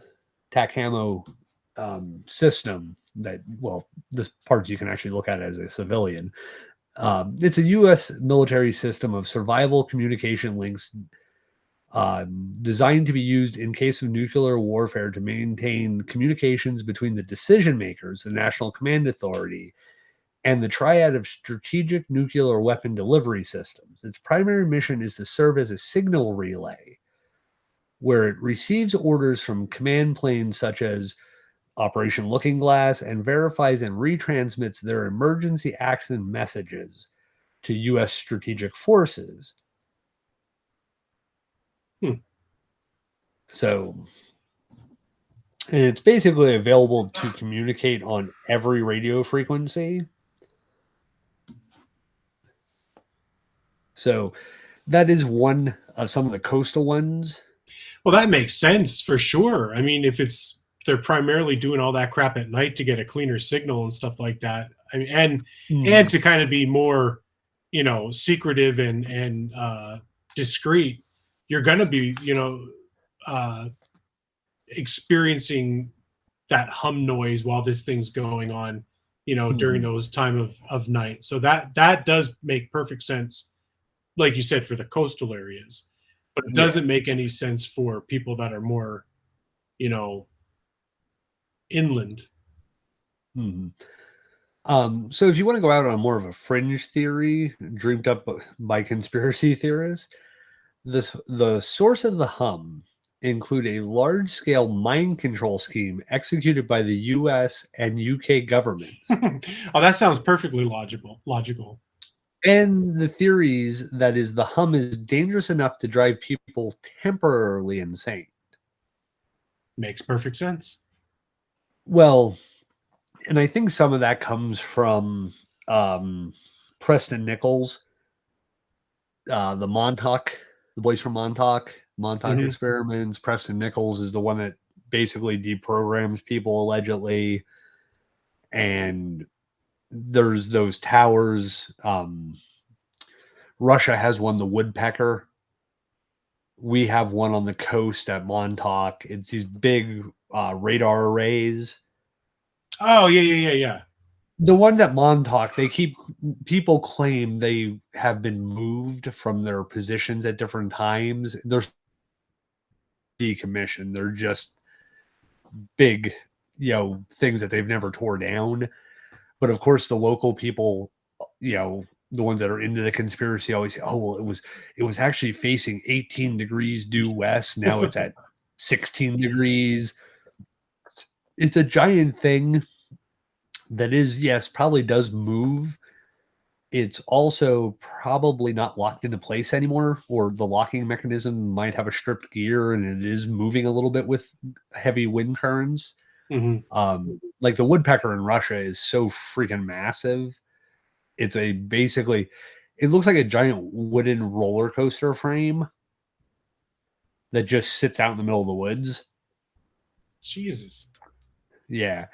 system that, well, this part you can actually look at as a civilian. It's a U.S. military system of survival communication links designed to be used in case of nuclear warfare to maintain communications between the decision makers, the National Command Authority, and the triad of strategic nuclear weapon delivery systems. Its primary mission is to serve as a signal relay, where it receives orders from command planes such as Operation Looking Glass and verifies and retransmits their emergency action messages to U.S. strategic forces. So, and it's basically available to communicate on every radio frequency. So that is one of some of the coastal ones. Well, that makes sense for sure. I mean, if they're primarily doing all that crap at night to get a cleaner signal and stuff like that. I mean, and to kind of be more, secretive and discreet, you're going to be, experiencing that hum noise while this thing's going on, during those time of night. So that does make perfect sense, like you said, for the coastal areas, but it doesn't make any sense for people that are more, inland. So if you want to go out on more of a fringe theory dreamed up by conspiracy theorists, the source of the hum include a large-scale mind control scheme executed by the U.S. and U.K. governments. Oh, that sounds perfectly logical. And the theories that is the hum is dangerous enough to drive people temporarily insane. Makes perfect sense. Well, and I think some of that comes from Preston Nichols, the Montauk, the boys from Montauk Experiments. Preston Nichols is the one that basically deprograms people allegedly. And there's those towers. Russia has one, the Woodpecker. We have one on the coast at Montauk. It's these big radar arrays. Oh, yeah. The ones at Montauk, people claim they have been moved from their positions at different times. They're decommissioned. They're just big, things that they've never tore down. But of course, the local people, the ones that are into the conspiracy always say, "Oh, well, it was actually facing 18 degrees due west. Now it's at 16 degrees." It's a giant thing that is, yes, probably does move. It's also probably not locked into place anymore, or the locking mechanism might have a stripped gear and it is moving a little bit with heavy wind currents. Like the Woodpecker in Russia is so freaking massive. It's it looks like a giant wooden roller coaster frame that just sits out in the middle of the woods. Jesus. Yeah.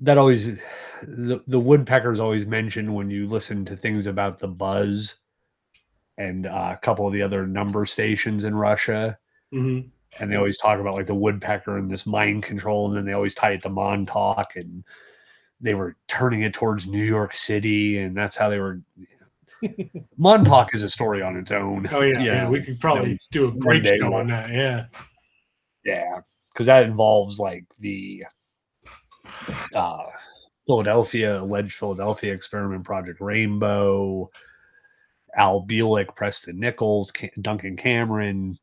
That always, the Woodpecker's always mentioned when you listen to things about the Buzz and a couple of the other number stations in Russia. And they always talk about like the Woodpecker and this mind control, and then they always tie it to Montauk, and they were turning it towards New York City, and that's how they were. Montauk is a story on its own. Oh yeah. We could probably do a great show on that. Yeah, because that involves like the alleged Philadelphia experiment, Project Rainbow, Al Bielek, Preston Nichols, Duncan Cameron,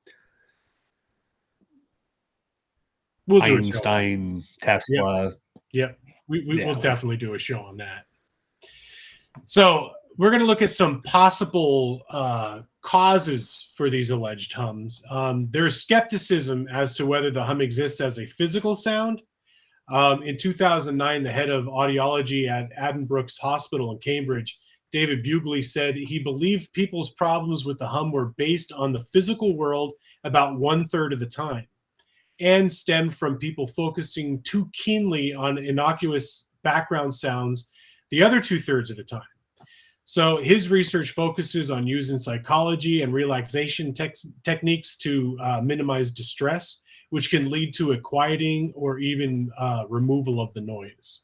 Einstein, Tesla. Yep. We'll definitely do a show on that. So we're going to look at some possible causes for these alleged hums. There's skepticism as to whether the hum exists as a physical sound. In 2009, the head of audiology at Addenbrooke's Hospital in Cambridge, David Bugley, said he believed people's problems with the hum were based on the physical world about 1/3 of the time, and stemmed from people focusing too keenly on innocuous background sounds the other 2/3 of the time. So his research focuses on using psychology and relaxation techniques to minimize distress, which can lead to a quieting or even removal of the noise.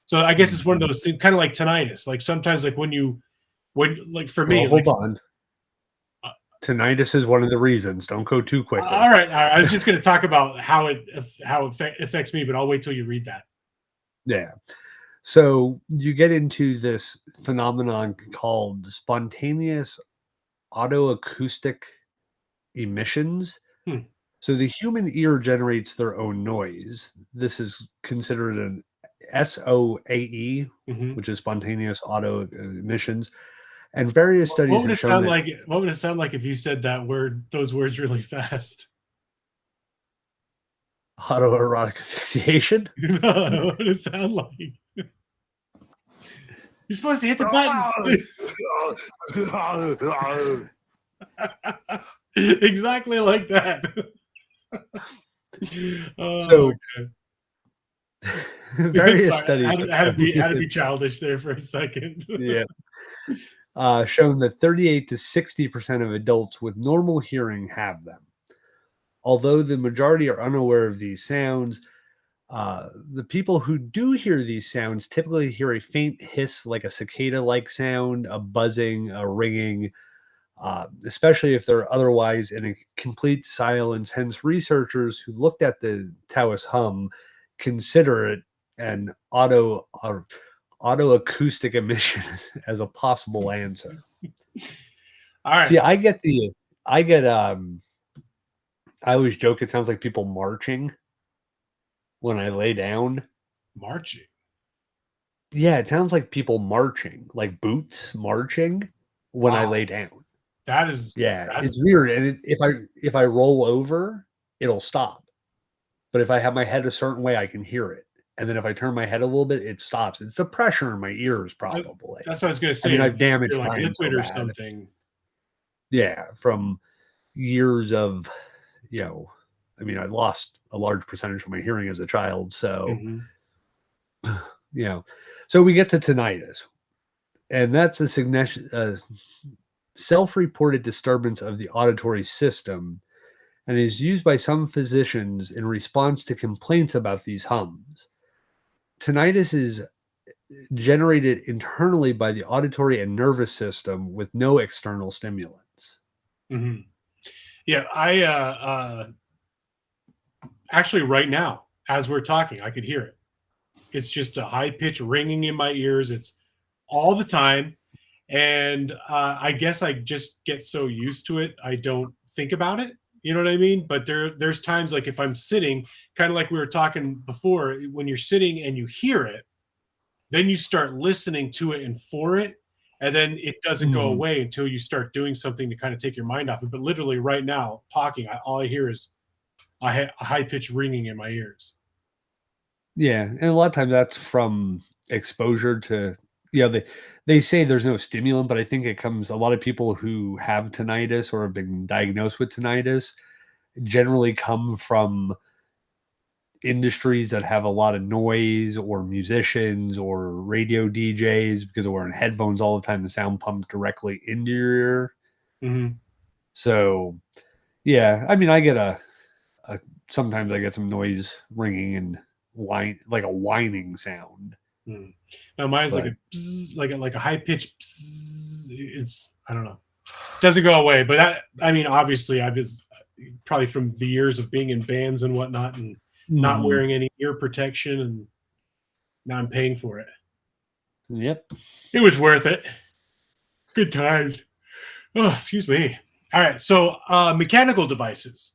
So I guess it's one of those things, kind of like tinnitus. Like sometimes, like when like for me, hold on. Tinnitus is one of the reasons. Don't go too quickly. All right. I was just going to talk about how it affects me, but I'll wait till you read that. Yeah. So you get into this phenomenon called spontaneous autoacoustic emissions. Hmm. So the human ear generates their own noise. This is considered an SOAE, Mhm. which is spontaneous auto emissions. And various What studies would have it shown sound that like? What would it sound like if you said those words really fast? autoerotic asphyxiation. No, what would it sound like? You're supposed to hit the button. Exactly like that. Oh, So various sorry. studies have shown, Had to be childish there for a second. yeah, shown that 38 to 60% of adults with normal hearing have them. Although the majority are unaware of these sounds, the people who do hear these sounds typically hear a faint hiss, like a cicada-like sound, a buzzing, a ringing, especially if they're otherwise in a complete silence. Hence, researchers who looked at the Taoist hum consider it an autoacoustic emission as a possible answer. All right. See, I get I always joke it sounds like people marching when I lay down. Marching. Yeah, it sounds like people marching, like boots marching when I Wow. lay down. That's Yeah, it's weird, and if I roll over, it'll stop. But if I have my head a certain way, I can hear it, and then if I turn my head a little bit, it stops. It's the pressure in my ears, probably. that's what I was gonna I say. mean, I've damaged You're like mine so liquid or bad. something. Yeah, from years of, I mean, I lost a large percentage of my hearing as a child, so Mhm. you know, so we get to tinnitus, and that's a self-reported disturbance of the auditory system, and is used by some physicians in response to complaints about these hums. Tinnitus is generated internally by the auditory and nervous system with no external stimulants. Mhm. Yeah, I actually right now, as we're talking, I could hear it. It's just a high pitch ringing in my ears. It's all the time, and I guess I just get so used to it, I don't think about it. You know what I mean? But there's times like if I'm sitting, kind of like we were talking before, when you're sitting and you hear it, then you start listening to it and for it, and then it doesn't go Mhm. away until you start doing something to kind of take your mind off it. But literally right now, talking, all I hear is a high pitched ringing in my ears. Yeah, and a lot of times that's from exposure to, they say there's no stimulant, but I think it comes, a lot of people who have tinnitus or have been diagnosed with tinnitus generally come from industries that have a lot of noise, or musicians or radio DJs, because they're wearing headphones all the time, the sound pumped directly into your ear. Mhm. So, yeah, I mean, I get a sometimes I get some noise ringing and like a whining sound. Mm. Now mine's like But a bzz, like a high pitched. It's I don't know, doesn't go away. But that I mean, obviously, I was probably from the years of being in bands and whatnot, and not Mhm. wearing any ear protection, and now I'm paying for it. Yep. It was worth it. Good times. Oh, excuse me. All right. So, mechanical devices.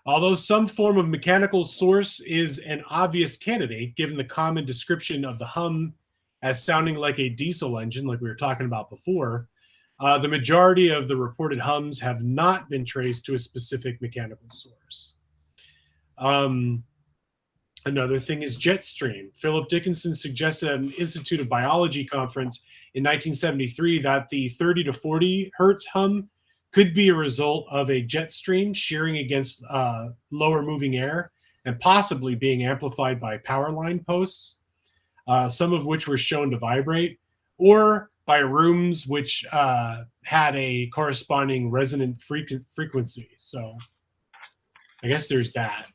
Although some form of mechanical source is an obvious candidate, given the common description of the hum as sounding like a diesel engine, like we were talking about before, the majority of the reported hums have not been traced to a specific mechanical source. Um, Another thing is jet stream. Philip Dickinson suggested at an Institute of Biology conference in 1973 that the 30 to 40 hertz hum could be a result of a jet stream shearing against lower moving air and possibly being amplified by power line posts, some of which were shown to vibrate, or by rooms which had a corresponding resonant frequency. So I guess there's that.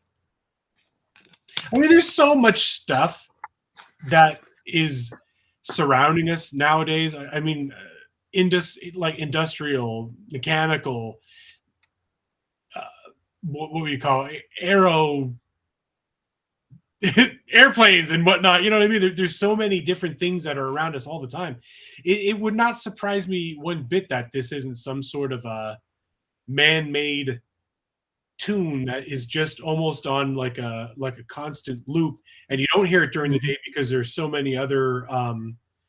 I mean, there's so much stuff that is surrounding us nowadays. I mean, industrial, mechanical, what do you call it? airplanes and whatnot. You know what I mean? There's so many different things that are around us all the time. It would not surprise me one bit that this isn't some sort of a man-made tune that is just almost on like a constant loop, and you don't hear it during the day because there's so many other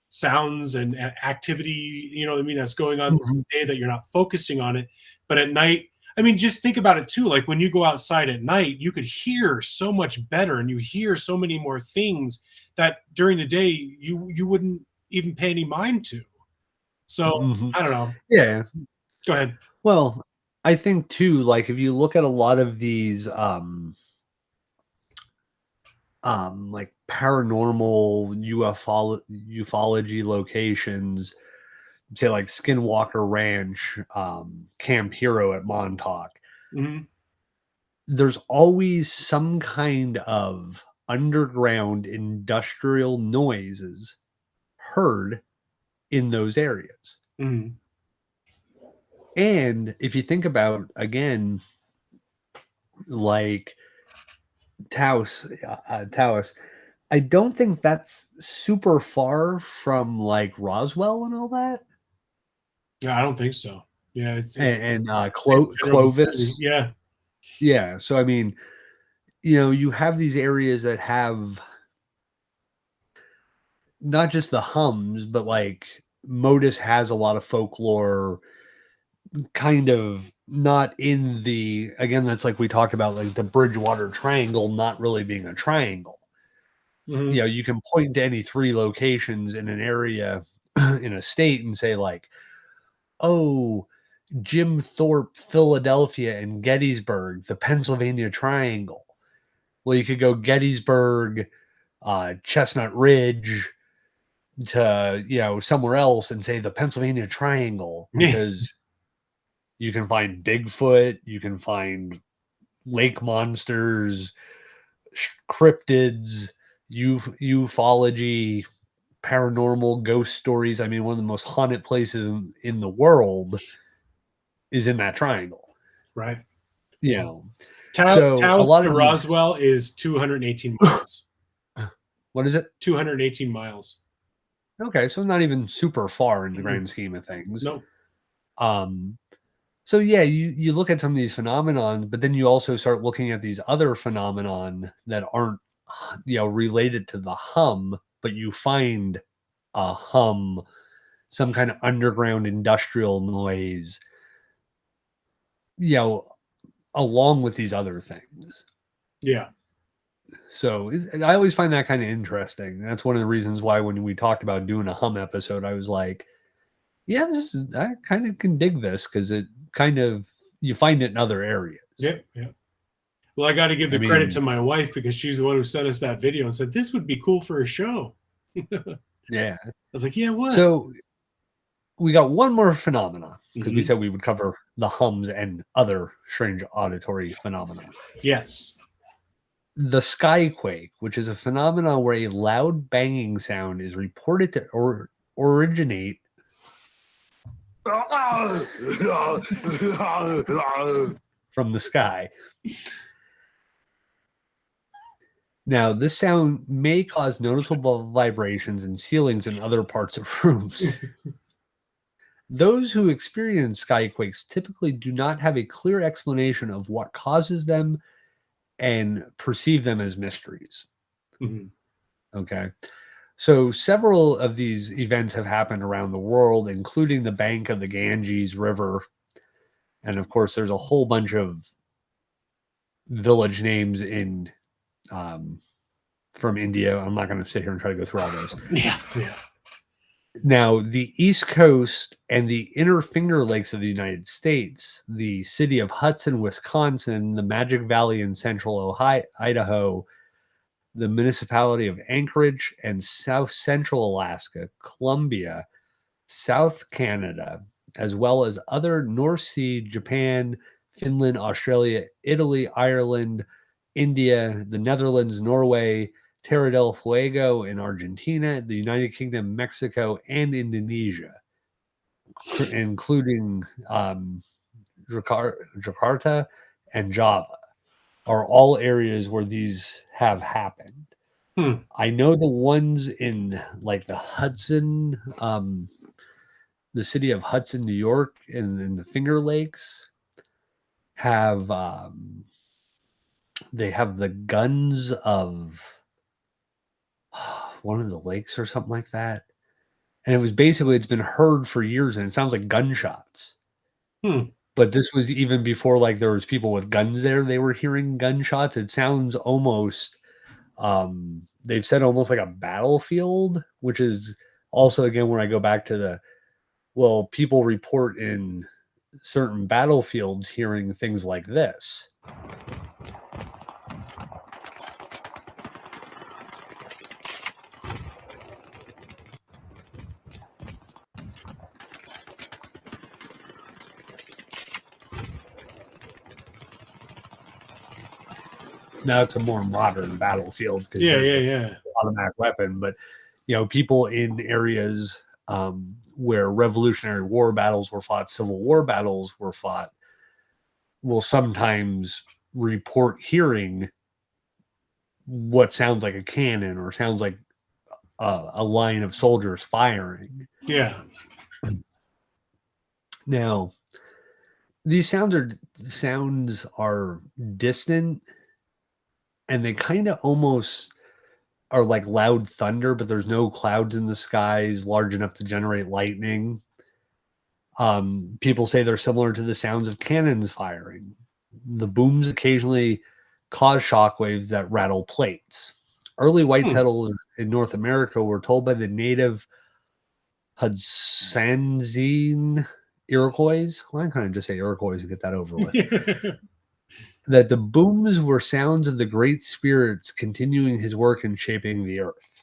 sounds and activity, you know what I mean, that's going on during the day that you're not focusing on it. But at night, I mean, just think about it too. Like when you go outside at night, you could hear so much better, and you hear so many more things that during the day you wouldn't even pay any mind to. So I don't know. Yeah. Go ahead. Well, I think too, like if you look at a lot of these like paranormal ufology locations, say like Skinwalker Ranch, Camp Hero at Montauk, Mhm. there's always some kind of underground industrial noises heard in those areas. Mhm. And if you think about, again, like Taos, I don't think that's super far from like Roswell and all that, Yeah, I don't think so. Yeah, it's and general vicinity. Clovis. Yeah. Yeah, so I mean, you have these areas that have not just the hums, but like Modus has a lot of folklore, kind of not in the, again, that's like we talked about, like the Bridgewater Triangle not really being a triangle. Mhm. You can point to any three locations in an area in a state and say like, oh, Jim Thorpe, Philadelphia, and Gettysburg, the Pennsylvania Triangle. Well, you could go Gettysburg, Chestnut Ridge, to somewhere else and say the Pennsylvania Triangle, because you can find Bigfoot, you can find lake monsters, cryptids, ufology, paranormal, ghost stories. I mean, one of the most haunted places in the world is in that triangle. Right. So a Taos lot to of these. Roswell is 218 miles. What is it? 218 miles. Okay, so not even super far in the grand scheme of things. Nope. So yeah, you look at some of these phenomenon, but then you also start looking at these other phenomenon that aren't related to the hum, but you find a hum, some kind of underground industrial noise, along with these other things. Yeah. So I always find that kind of interesting. That's one of the reasons why when we talked about doing a hum episode, I was like, yeah, I kind of can dig this, because it kind of, you find it in other areas. Yeah. Well, I got to give the credit to my wife, because she's the one who sent us that video and said this would be cool for a show. Yeah. I was like, yeah, what? So we got one more phenomenon, because we Mhm. said we would cover the hums and other strange auditory phenomena. Yes. The skyquake, which is a phenomenon where a loud banging sound is reported to originate from the sky. Now, this sound may cause noticeable vibrations in ceilings and other parts of rooms. Those who experience skyquakes typically do not have a clear explanation of what causes them and perceive them as mysteries. Mhm. Okay. So several of these events have happened around the world, including the bank of the Ganges River. And of course, there's a whole bunch of village names in from India. I'm not going to sit here and try to go through all those. Yeah. Now, the East Coast and the Inner Finger Lakes of the United States, the city of Hudson, Wisconsin, the Magic Valley in central Ohio, Idaho, the municipality of Anchorage, and South Central Alaska, Columbia, South Canada, as well as other North Sea, Japan, Finland, Australia, Italy, Ireland, India, the Netherlands, Norway, Terra del Fuego in Argentina, the United Kingdom, Mexico, and Indonesia, including Jakarta and Java. are all areas where these have happened. I know the ones in like the Hudson, the city of Hudson, New York, and in the Finger Lakes have they have the guns of one of the lakes or something like that. And it was basically it's been heard for years, and it sounds like gunshots. But this was even before like there was people with guns there. They were hearing gunshots. It sounds almost they've said almost like a battlefield, which is also again when I go back to the people report in certain battlefields hearing things like this. Now it's a more modern battlefield because automatic weapon, but people in areas where Revolutionary War battles were fought, Civil War battles were fought, will sometimes report hearing what sounds like a cannon or sounds like a line of soldiers firing. Yeah. Now, these sounds are distant, and they kind of almost are like loud thunder, but there's no clouds in the skies large enough to generate lightning. People say they're similar to the sounds of cannons firing. The booms occasionally cause shockwaves that rattle plates. Early white settlers in North America were told by the native Hudsonsian Iroquois, well, I kind of just say Iroquois to get that over with, that the booms were sounds of the great spirits continuing his work in shaping the earth.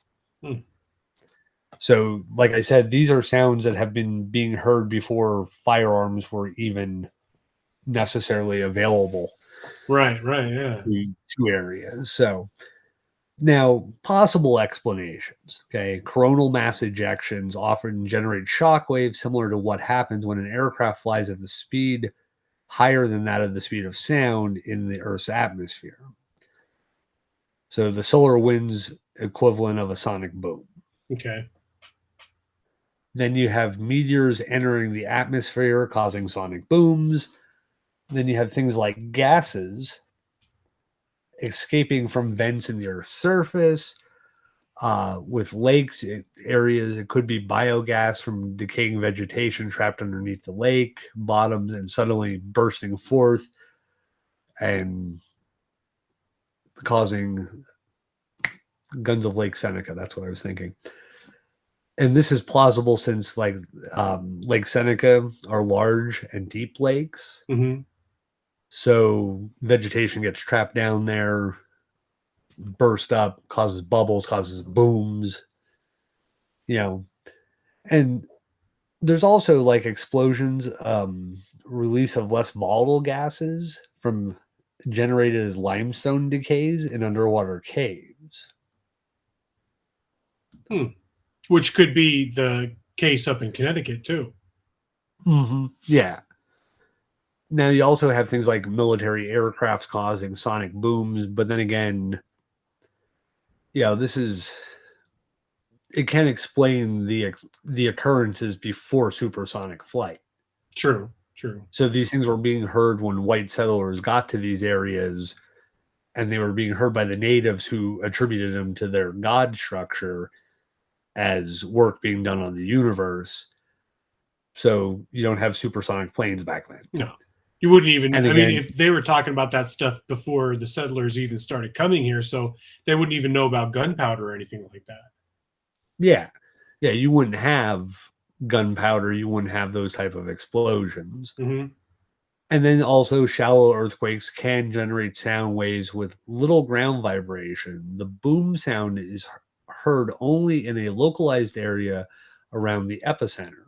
So, like I said, these are sounds that have been being heard before firearms were even necessarily available. Right, yeah. To areas. So, now, possible explanations. Okay, coronal mass ejections often generate shockwaves similar to what happens when an aircraft flies at the speed higher than that of the speed of sound in the Earth's atmosphere. So the solar wind's equivalent of a sonic boom. Okay. Then you have meteors entering the atmosphere causing sonic booms. Then you have things like gases escaping from vents in the Earth's surface. With lakes areas, it could be biogas from decaying vegetation trapped underneath the lake bottoms and suddenly bursting forth and causing guns of Lake Seneca. That's what I was thinking. And this is plausible since Lake Seneca are large and deep lakes. So vegetation gets trapped down there, burst up, causes bubbles, causes booms, and there's also like explosions, release of less volatile gases from generated as limestone decays in underwater caves. Which could be the case up in Connecticut too. Yeah. Now you also have things like military aircrafts causing sonic booms, but then again, it can explain the occurrences before supersonic flight. True. So these things were being heard when white settlers got to these areas, and they were being heard by the natives who attributed them to their god structure as work being done on the universe. So you don't have supersonic planes back then. No. You wouldn't even, and I again, mean, if they were talking about that stuff before the settlers even started coming here, so they wouldn't even know about gunpowder or anything like that. Yeah, you wouldn't have gunpowder. You wouldn't have those type of explosions. And then also shallow earthquakes can generate sound waves with little ground vibration. The boom sound is heard only in a localized area around the epicenter.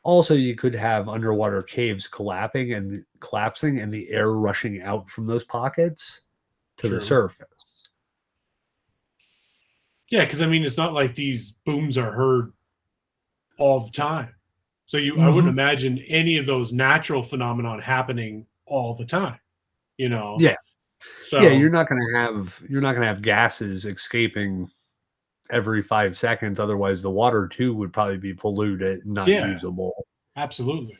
Also, you could have underwater caves collapsing and the air rushing out from those pockets to the surface. Yeah, because I mean, it's not like these booms are heard all the time. So I wouldn't imagine any of those natural phenomenon happening all the time. Yeah. So Yeah, you're not gonna have gases escaping every 5 seconds. Otherwise, the water too would probably be polluted, not yeah, usable. absolutely.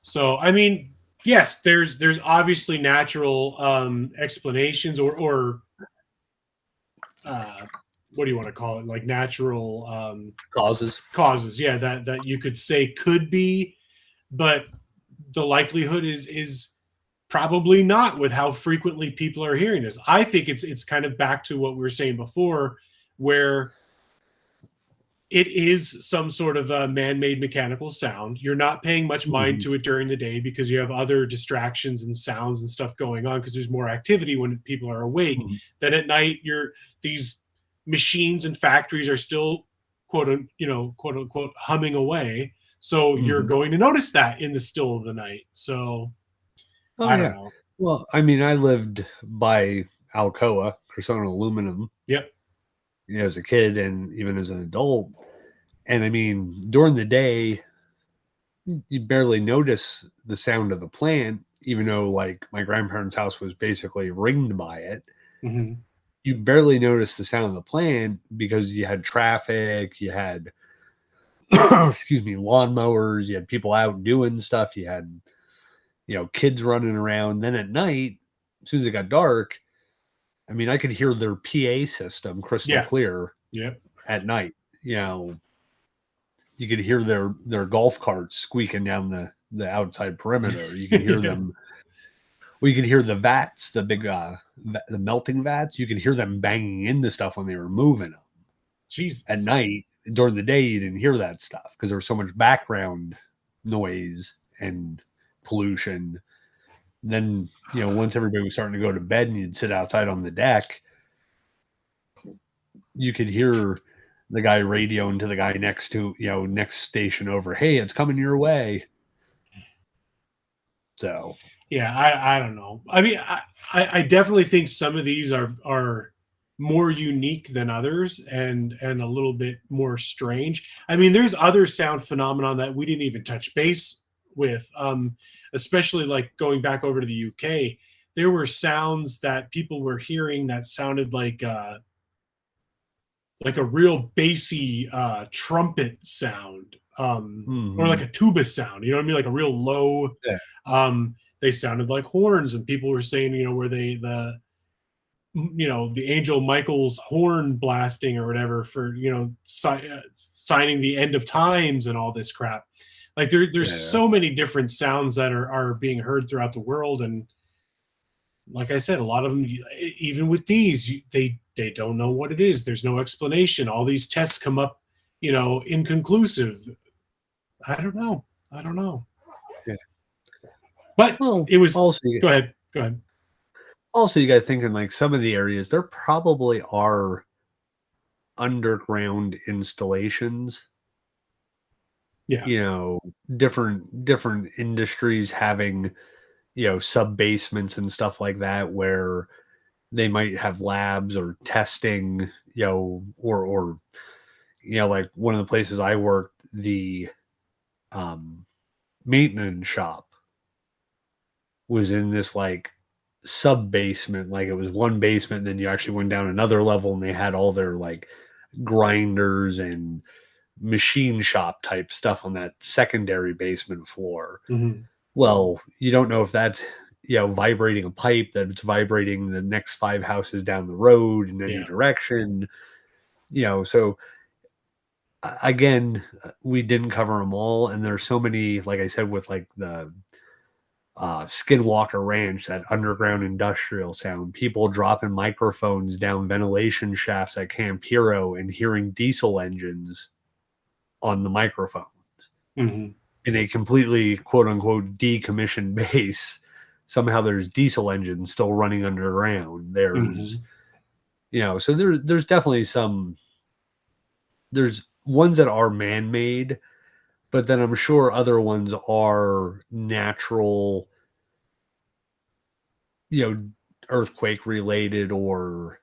So I mean, yes, there's obviously natural explanations or what do you want to call it? Like natural Causes. causes, yeah, that you could say could be, but the likelihood is probably not with how frequently people are hearing this. I think it's kind of back to what we were saying before, where it is some sort of a man-made mechanical sound. You're not paying much mind Mhm. to it during the day because you have other distractions and sounds and stuff going on because there's more activity when people are awake. Mhm. Then at night, these machines and factories are still quote unquote humming away. So you're Mhm. going to notice that in the still of the night. So Oh I don't yeah. know. Well, I mean, I lived by Alcoa, Cressona Aluminum, Yep. as a kid and even as an adult. And I mean, during the day, you barely notice the sound of the plant, even though like my grandparents' house was basically ringed by it. Hmm. You barely notice the sound of the plant because you had traffic, you had excuse me, lawnmowers, you had people out doing stuff, you had kids running around. Then at night, as soon as it got dark, I mean, I could hear their PA system crystal Yeah. clear Yep. at night. You could hear their golf carts squeaking down the outside perimeter. You could hear Yeah. them. Well, you could hear the vats, the big the melting vats. You could hear them banging into stuff when they were moving them at Jesus. night. During the day, you didn't hear that stuff because there was so much background noise and pollution. Then once everybody was starting to go to bed and you'd sit outside on the deck, you could hear the guy radioing to the guy next station over, hey, it's coming your way. So Yeah, I don't know. I mean, I definitely think some of these are more unique than others and a little bit more strange. I mean, there's other sound phenomenon that we didn't even touch base with, especially like going back over to the UK. There were sounds that people were hearing that sounded like a real bassy trumpet sound, or like mhm. a tuba sound. You know what I mean? Like a real low. Yeah. They sounded like horns, and people were saying, where the Angel Michael's horn blasting or whatever for signing the end of times and all this crap. Like there's Yeah. so many different sounds that are being heard throughout the world, and like I said, a lot of them, even with these, they don't know what it is. There's no explanation. All these tests come up, inconclusive. I don't know. I don't know. Yeah. But Well, it was. also Go ahead. Go ahead. also you got to think in like some of the areas there probably are underground installations. Yeah. Different industries having sub basements and stuff like that where they might have labs or testing, or like one of the places I worked, the um, maintenance shop was in this like sub basement. Like it was one basement, and then you actually went down another level, and they had all their like grinders and machine shop type stuff on that secondary basement floor. Mm-hmm. Well, you don't know if that's vibrating a pipe, that it's vibrating the next 5 houses down the road in any Yeah. direction. So again, we didn't cover them all, and there's so many, like I said, with like the Skinwalker Ranch, that underground industrial sound, people dropping microphones down ventilation shafts at Camp Hero and hearing diesel engines on the microphones Mm-hmm. in a completely quote unquote decommissioned base. Somehow there's diesel engines still running underground. There's, Mm-hmm. so there's definitely there's ones that are man-made, but then I'm sure other ones are natural, earthquake related, or,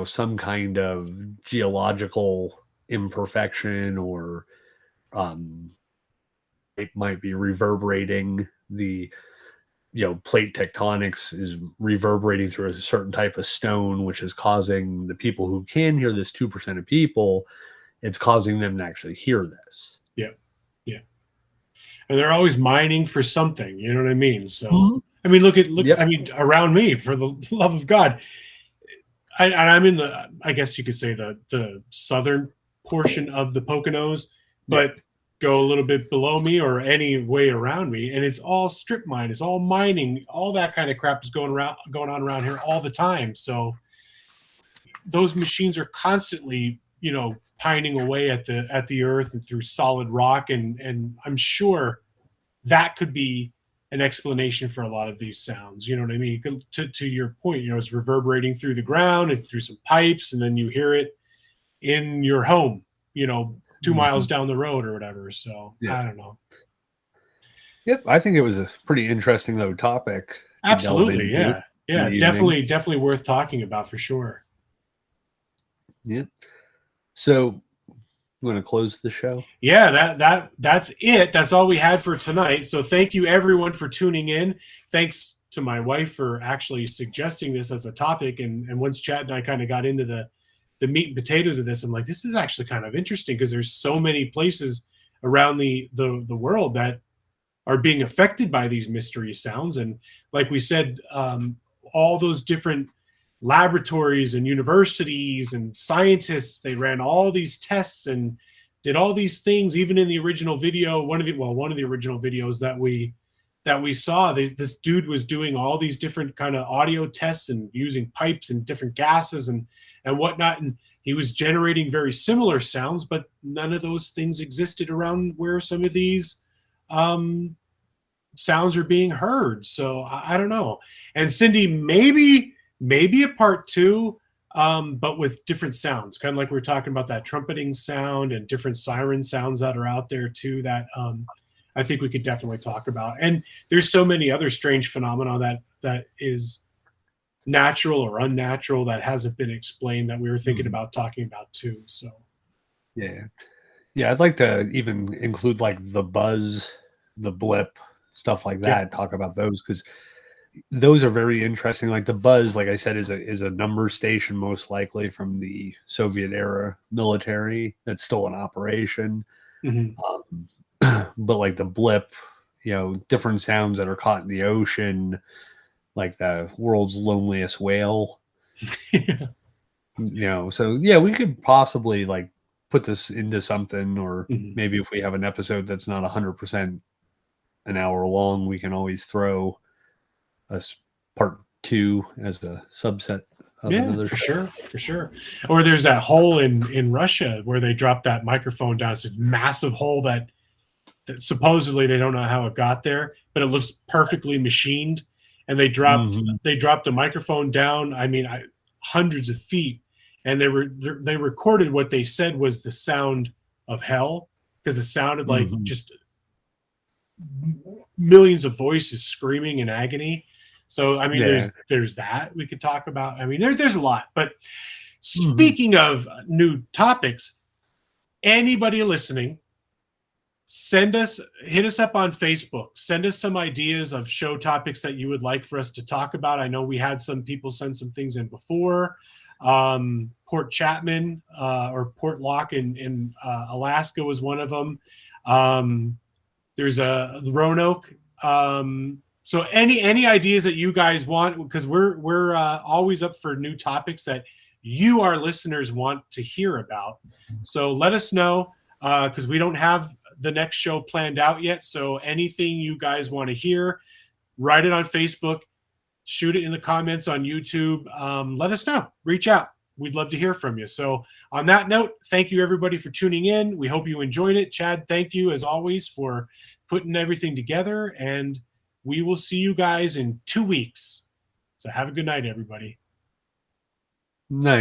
some kind of geological imperfection, or it might be reverberating plate tectonics is reverberating through a certain type of stone, which is causing the people who can hear this, 2% of people, it's causing them to actually hear this. Yeah. Yeah. And they're always mining for something, you know what I mean? So, Mhm. I mean, look, Yep. I mean, around me, for the love of God, and I'm in I guess you could say the southern portion of the Poconos, but go a little bit below me or any way around me, and it's all strip mine, it's all mining, all that kind of crap is going on around here all the time. So those machines are constantly, pining away at the earth and through solid rock, and I'm sure that could be an explanation for a lot of these sounds. You know what I mean? To your point, it's reverberating through the ground and through some pipes, and then you hear it in your home, 2 miles down the road or whatever. So I don't know. Yep, I think it was a pretty interesting though topic. Absolutely, yeah, evening. definitely worth talking about for sure. Yeah. So, you want to close the show? Yeah, that's it. That's all we had for tonight. So thank you everyone for tuning in. Thanks to my wife for actually suggesting this as a topic. And once Chad and I kind of got into the meat and potatoes of this, I'm like, this is actually kind of interesting because there's so many places around the world that are being affected by these mystery sounds. And like we said, all those different laboratories and universities and scientists, they ran all these tests and did all these things. Even in the original video, one of the original videos that we saw, this dude was doing all these different kind of audio tests and using pipes and different gases and whatnot, and he was generating very similar sounds, but none of those things existed around where some of these sounds are being heard. So I don't know. And Cindy, maybe a part 2, but with different sounds, kind of like we were talking about that trumpeting sound and different siren sounds that are out there too, that I think we could definitely talk about. And there's so many other strange phenomena that is natural or unnatural that hasn't been explained that we were thinking about talking about too. So yeah, I'd like to even include like the buzz, the blip, stuff like that. Talk about those because those are very interesting. Like the buzz, like I said, is a number station, most likely from the Soviet era military that's still in operation. But like the blip, different sounds that are caught in the ocean, like the world's loneliest whale. So yeah, we could possibly like put this into something, or maybe if we have an episode that's not 100% an hour long, we can always throw a part 2 as a subset of another show. For sure. Or there's that hole in Russia where they dropped that microphone down. It's this massive hole that supposedly they don't know how it got there, but it looks perfectly machined. And they dropped the microphone down. I mean, hundreds of feet, and they recorded what they said was the sound of hell, because it sounded like just millions of voices screaming in agony. So I mean, there's that we could talk about. I mean, there's a lot. But speaking of new topics, anybody listening, hit us up on Facebook. Send us some ideas of show topics that you would like for us to talk about. I know we had some people send some things in before. Port Chapman or Port Locke in Alaska was one of them. There's a Roanoke. So any ideas that you guys want, because we're always up for new topics that you, our listeners, want to hear about. So let us know, because we don't have the next show planned out yet. So anything you guys want to hear, write it on Facebook, shoot it in the comments on YouTube. Let us know. Reach out. We'd love to hear from you. So on that note, thank you everybody for tuning in. We hope you enjoyed it. Chad, thank you as always for putting everything together, and we will see you guys in 2 weeks. So have a good night, everybody. Nice.